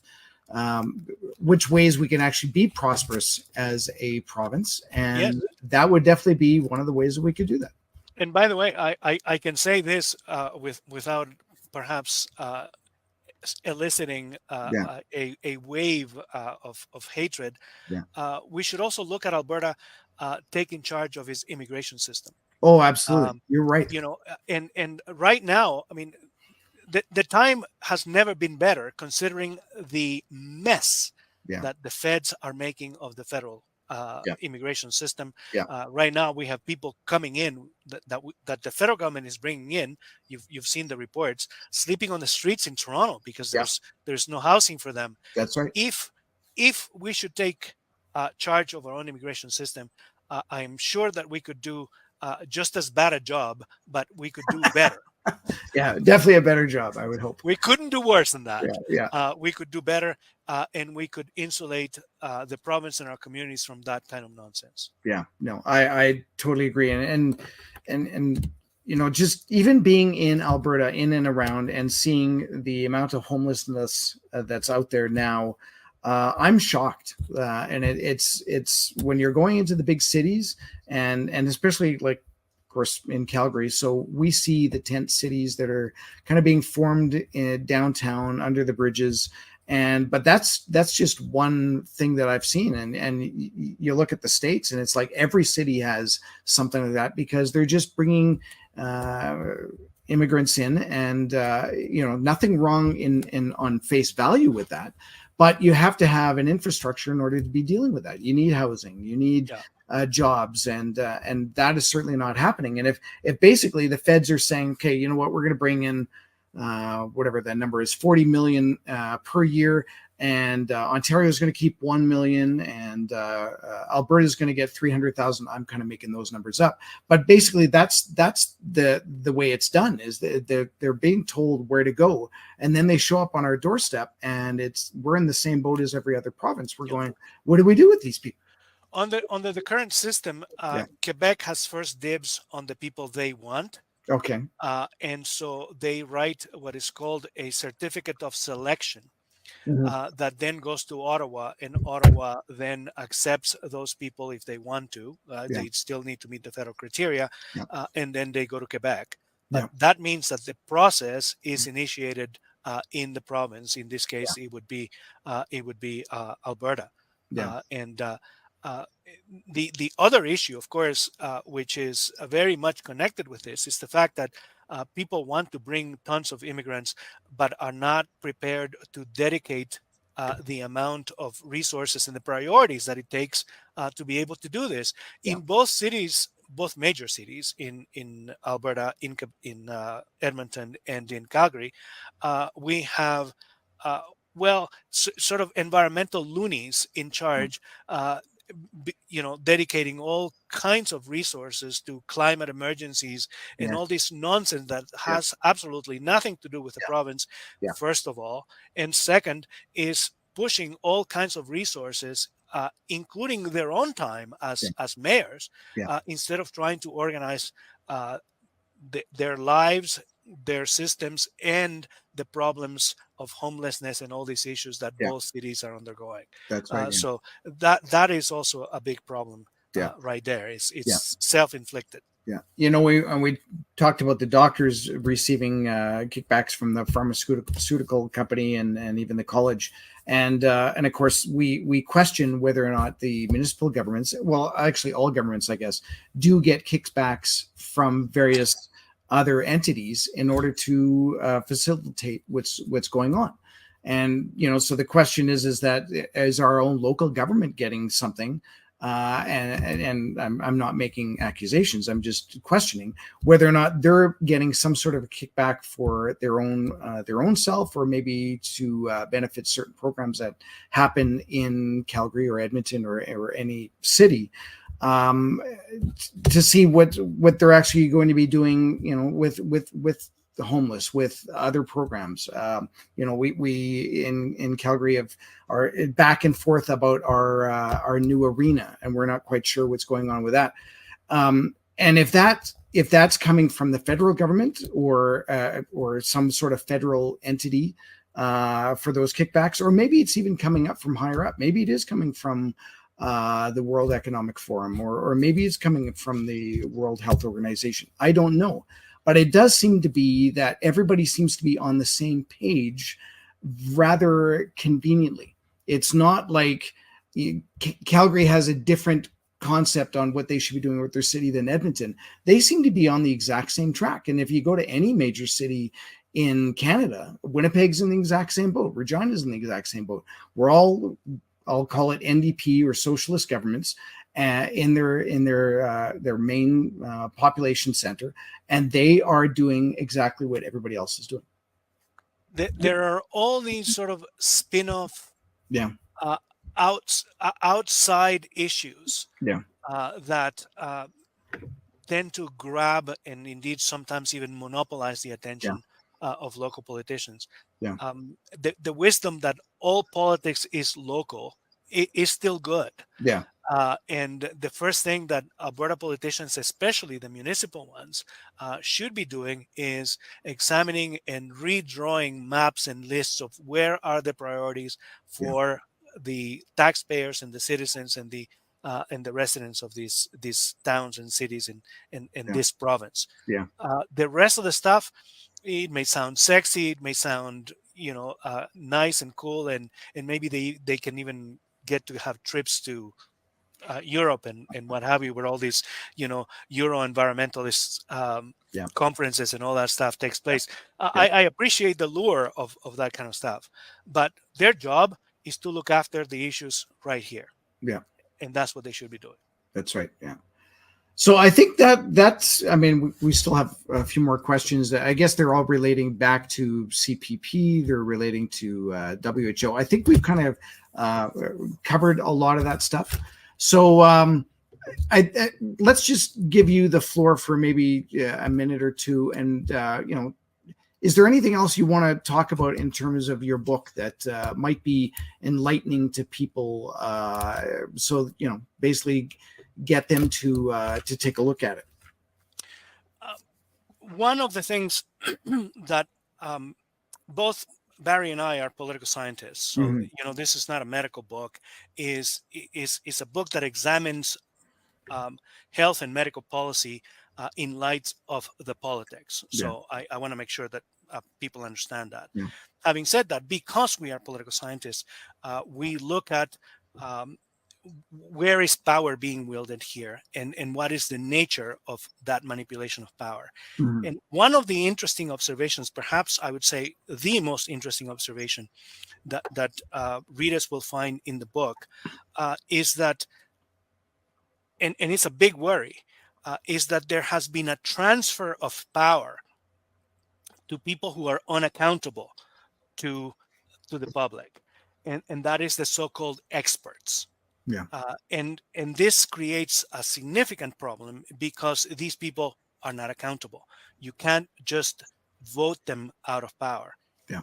which ways we can actually be prosperous as a province, and Yes. that would definitely be one of the ways that we could do that. And by the way, I can say this without perhaps eliciting Yeah. a wave of hatred. Yeah. We should also look at Alberta taking charge of its immigration system. Oh, absolutely. You're right. And right now, I mean, the time has never been better, considering the mess Yeah. that the feds are making of the federal Yeah. immigration system. Yeah. Right now, we have people coming in that the federal government is bringing in. You've seen the reports, sleeping on the streets in Toronto because Yeah. there's no housing for them. That's right. If we should take charge of our own immigration system, I'm sure that we could do just as bad a job, but we could do better. Yeah, definitely a better job, I would hope. We couldn't do worse than that. Yeah. We could do better, and we could insulate the province and our communities from that kind of nonsense. Yeah. No, I totally agree. And just even being in Alberta, in and around, and seeing the amount of homelessness that's out there now, I'm shocked. And it's when you're going into the big cities and especially like, of course, in Calgary. So we see the tent cities that are kind of being formed in downtown under the bridges. But that's just one thing that I've seen. And you look at the States and it's like every city has something like that because they're just bringing immigrants in and, nothing wrong in on face value with that. But you have to have an infrastructure in order to be dealing with that. You need housing, you need jobs, and that is certainly not happening. And if basically the feds are saying, okay, you know what, we're going to bring in whatever that number is, 40 million per year, and Ontario is going to keep 1 million, and Alberta is going to get 300,000. I'm kind of making those numbers up, but basically that's the way it's done. Is they're being told where to go, and then they show up on our doorstep, and we're in the same boat as every other province. We're going, what do we do with these people? Under the current system, Quebec has first dibs on the people they want. Okay. And so they write what is called a certificate of selection. That then goes to Ottawa, and Ottawa then accepts those people if they want to. They still need to meet the federal criteria, and then they go to Quebec. But that means that the process is initiated in the province. In this case, it would be Alberta. The other issue, of course, which is very much connected with this, is the fact that people want to bring tons of immigrants, but are not prepared to dedicate the amount of resources and the priorities that it takes to be able to do this. In both cities, both major cities in Alberta, in Edmonton, and in Calgary, we have sort of environmental loonies in charge. Dedicating all kinds of resources to climate emergencies and all this nonsense that has absolutely nothing to do with the province, first of all. And second is pushing all kinds of resources, including their own time as mayors, instead of trying to organize their lives, their systems, and the problems of homelessness and all these issues that both cities are undergoing. That's right. So that is also a big problem right there. It's self-inflicted. Yeah, we talked about the doctors receiving kickbacks from the pharmaceutical company and even the college, and of course we question whether or not the municipal governments, well, actually all governments, I guess, do get kickbacks from various other entities in order to facilitate what's going on. And so the question is that is our own local government getting something? And I'm not making accusations. I'm just questioning whether or not they're getting some sort of a kickback for their own self, or maybe to benefit certain programs that happen in Calgary or Edmonton or any city, to see what they're actually going to be doing, with the homeless, with other programs. We in Calgary are back and forth about our new arena, and we're not quite sure what's going on with that. And if that's coming from the federal government or some sort of federal entity for those kickbacks, or maybe it's even coming up from higher up. Maybe it is coming from the World Economic Forum, or maybe it's coming from the World Health Organization. I don't know. But it does seem to be that everybody seems to be on the same page rather conveniently. It's not like Calgary has a different concept on what they should be doing with their city than Edmonton. They seem to be on the exact same track. And if you go to any major city in Canada, Winnipeg's in the exact same boat. Regina's in the exact same boat. We're all, I'll call it NDP or socialist governments, in their main population center, and they are doing exactly what everybody else is doing. There are all these sort of spin-off, outside issues, that tend to grab and indeed sometimes even monopolize the attention of local politicians. The wisdom that all politics is local is still good. And the first thing that Alberta politicians, especially the municipal ones, should be doing is examining and redrawing maps and lists of where are the priorities for the taxpayers and the citizens and the residents of these towns and cities in this province. The rest of the stuff, it may sound sexy, it may sound nice and cool, and maybe they can even get to have trips to Europe and what have you, where all these Euro environmentalist conferences and all that stuff takes place. I appreciate the lure of that kind of stuff, but their job is to look after the issues right here. And that's what they should be doing. That's right. So I think that's, I mean, we still have a few more questions. I guess they're all relating back to CPP. They're relating to WHO. I think we've kind of covered a lot of that stuff. So let's just give you the floor for maybe a minute or two. And, is there anything else you want to talk about in terms of your book that might be enlightening to people? So, basically get them to take a look at it. One of the things that both Barry and I are political scientists, so this is not a medical book. Is a book that examines health and medical policy in light of the politics. So I want to make sure that people understand that. Having said that, because we are political scientists, we look at where is power being wielded here, and what is the nature of that manipulation of power. And one of the interesting observations, perhaps I would say the most interesting observation that readers will find in the book, is that, and it's a big worry, is that there has been a transfer of power to people who are unaccountable to the public, and that is the so-called experts. And this creates a significant problem because these people are not accountable. You can't just vote them out of power.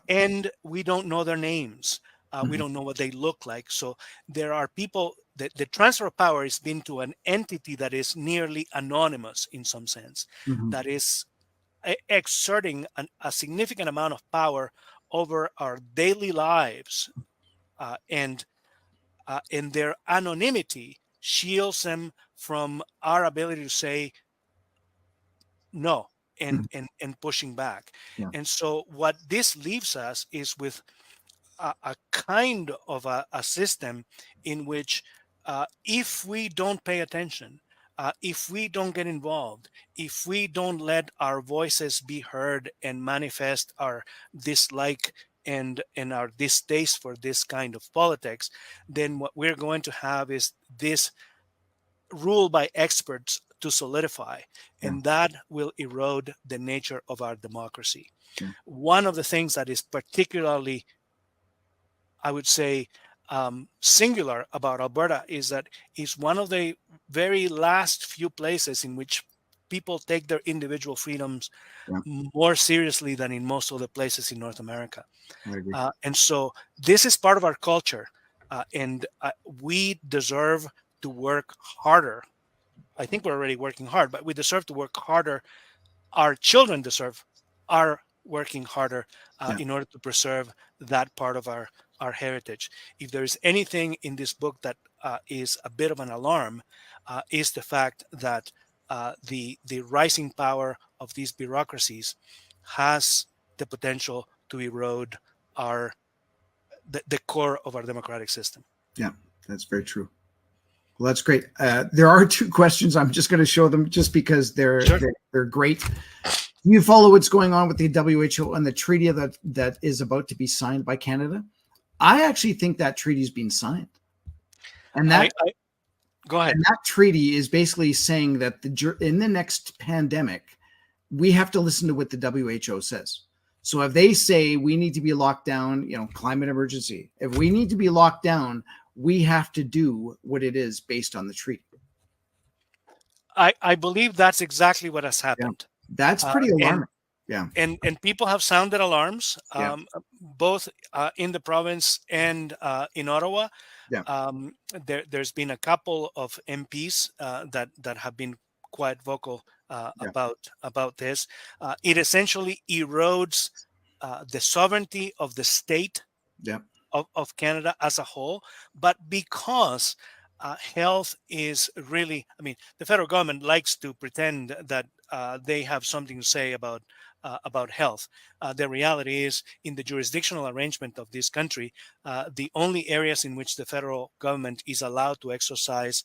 And we don't know their names. We don't know what they look like. So there are people, the transfer of power is been to an entity that is nearly anonymous in some sense, that is exerting a significant amount of power over our daily lives, and their anonymity shields them from our ability to say no and pushing back. Yeah. And so what this leaves us is with a kind of a system in which if we don't pay attention, if we don't get involved, if we don't let our voices be heard and manifest our dislike and our distaste for this kind of politics, then what we're going to have is this rule by experts to solidify, and that will erode the nature of our democracy. One of the things that is particularly, I would say, singular about Alberta is that it's one of the very last few places in which people take their individual freedoms more seriously than in most other places in North America. I agree. And so this is part of our culture, and we deserve to work harder. I think we're already working hard, but we deserve to work harder. Our children deserve our working harder in order to preserve that part of our heritage. If there is anything in this book that is a bit of an alarm, is the fact that the rising power of these bureaucracies has the potential to erode the core of our democratic system. Yeah, that's very true. Well, that's great. There are two questions. I'm just going to show them just because they're great. Do you follow what's going on with the WHO and the treaty that is about to be signed by Canada? I actually think that treaty is being signed. And that go ahead. And that treaty is basically saying that in the next pandemic, we have to listen to what the WHO says. So if they say we need to be locked down, climate emergency, if we need to be locked down, we have to do what it is based on the treaty. I believe that's exactly what has happened. Yeah. That's pretty alarming. And people have sounded alarms, both in the province and in Ottawa. There's been a couple of MPs that have been quite vocal about this. It essentially erodes the sovereignty of the state of Canada as a whole, but because health is really, the federal government likes to pretend that they have something to say about health. The reality is, in the jurisdictional arrangement of this country, the only areas in which the federal government is allowed to exercise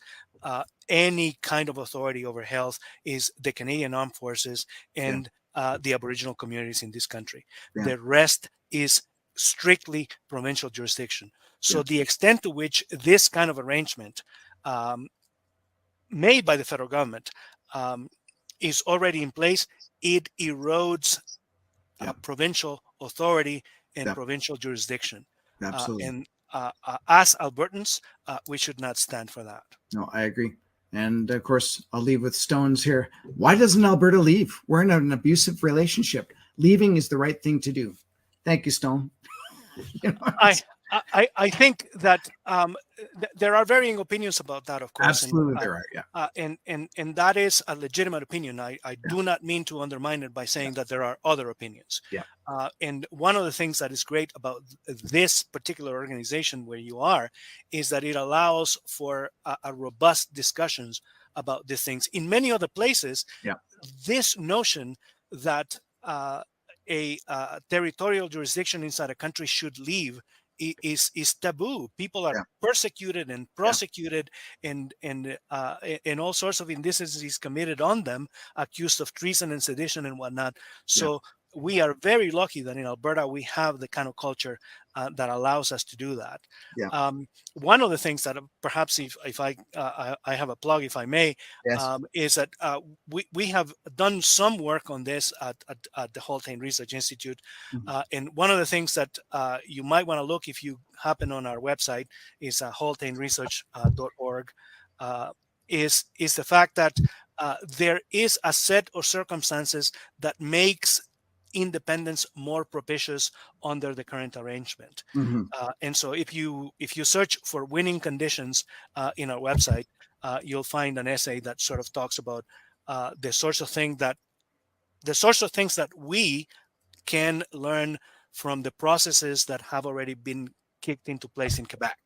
any kind of authority over health is the Canadian Armed Forces and the Aboriginal communities in this country. The rest is strictly provincial jurisdiction. So the extent to which this kind of arrangement made by the federal government is already in place, it erodes provincial authority and provincial jurisdiction. Absolutely. And as Albertans, we should not stand for that. No, I agree. And of course, I'll leave with Stone's here. Why doesn't Alberta leave? We're in an abusive relationship. Leaving is the right thing to do. Thank you, Stone. I think that there are varying opinions about that, of course. Absolutely, there are. And that is a legitimate opinion. I do not mean to undermine it by saying that there are other opinions. And one of the things that is great about this particular organization where you are is that it allows for a robust discussions about these things. In many other places, this notion that a territorial jurisdiction inside a country should leave is taboo. People are persecuted and prosecuted, and all sorts of indecencies committed on them, accused of treason and sedition and whatnot. So we are very lucky that in Alberta we have the kind of culture that allows us to do that. One of the things that perhaps if I have a plug, if I may, is that we have done some work on this at the Haultain Research Institute. And one of the things that you might want to look, if you happen on our website, is haultainresearch.org, is the fact that there is a set of circumstances that makes independence more propitious under the current arrangement. Mhm. And so if you search for winning conditions in our website, you'll find an essay that sort of talks about the sorts of things that we can learn from the processes that have already been kicked into place in Quebec.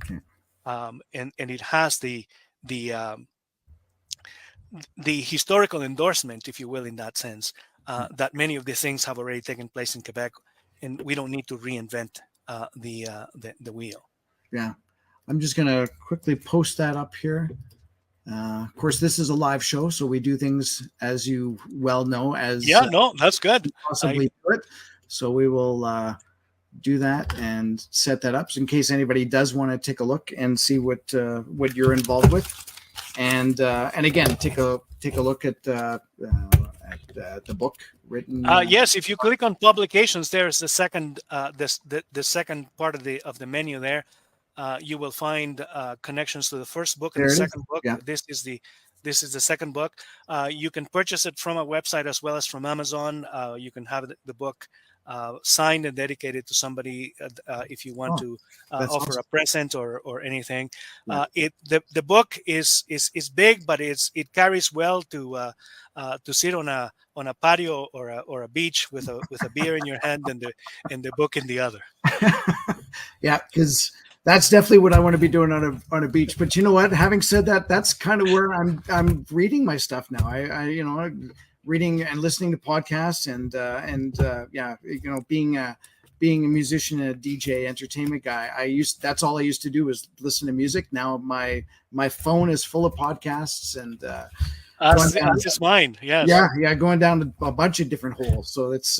Okay. And it has the historical endorsement, if you will, in that sense, that many of the things have already taken place in Quebec, and we don't need to reinvent the wheel. Yeah. I'm just going to quickly post that up here. Of course, this is a live show, so we do things, as you well know, as No, that's good. possibly do it. So we will do that and set that up, so in case anybody does want to take a look and see what you're involved with, and again, take a look at the book written. Yes, if you click on publications, there's the second the second part of the menu there. You will find connections to the first book and the second book. Yeah. This is the second book. You can purchase it from a website as well as from Amazon. You can have the book signed and dedicated to somebody if you want to offer awesome. a present or anything. Yeah. The book is big, but it carries well to sit on a patio or a beach with a beer in your hand and the book in the other. Yeah, because that's definitely what I want to be doing on a beach. But you know what? Having said that, that's kind of where I'm reading my stuff now. I reading and listening to podcasts and yeah, being a musician and a DJ entertainment guy, that's all I used to do was listen to music. Now my phone is full of podcasts and that's mine. Yes. Yeah, going down a bunch of different holes. So it's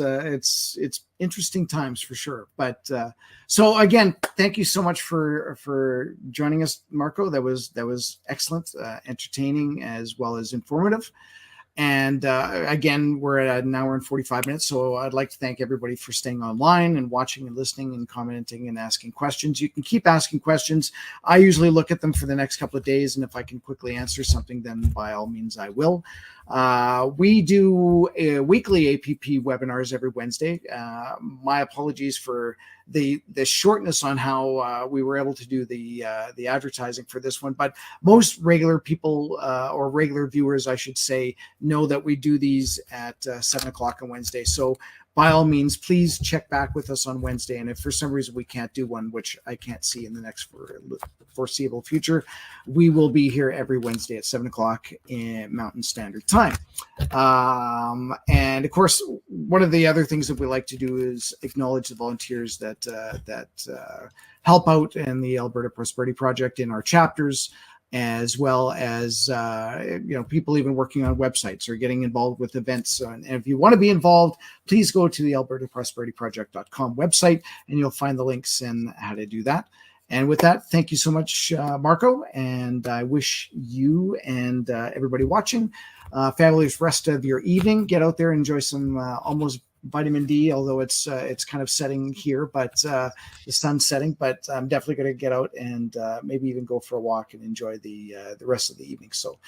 interesting times for sure. But so again, thank you so much for joining us, Marco. That was excellent, entertaining as well as informative. And again, we're at an hour and 45 minutes. So I'd like to thank everybody for staying online and watching and listening and commenting and asking questions. You can keep asking questions. I usually look at them for the next couple of days. And if I can quickly answer something, then by all means, I will. We do weekly APP webinars every Wednesday. My apologies for the shortness on how we were able to do the advertising for this one, but most regular people or regular viewers, I should say, know that we do these at 7 o'clock on Wednesday. So by all means, please check back with us on Wednesday. And if for some reason we can't do one, which I can't see in the next foreseeable future, we will be here every Wednesday at 7 o'clock in Mountain Standard Time. And of course, one of the other things that we like to do is acknowledge the volunteers that help out in the Alberta Prosperity Project in our chapters, as well as people even working on websites or getting involved with events. And if you want to be involved, please go to the albertaprosperityproject.com website and you'll find the links and how to do that. And with that, thank you so much, Marco, and I wish you and everybody watching fabulous rest of your evening. Get out there and enjoy some almost vitamin D, although it's kind of setting here, but the sun's setting. But I'm definitely going to get out and maybe even go for a walk and enjoy the rest of the evening. So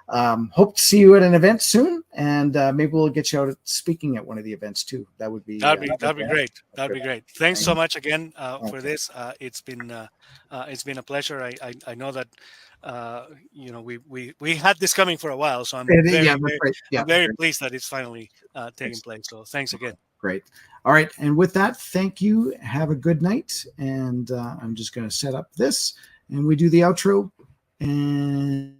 hope to see you at an event soon, and maybe we'll get you out speaking at one of the events too. That'd be great. That'd be great. Thanks so much again for this. It's been a pleasure. I know that we had this coming for a while, so I'm very pleased that it's finally taking place. So thanks again. Great. All right. And with that, thank you. Have a good night. And I'm just going to set up this and we do the outro and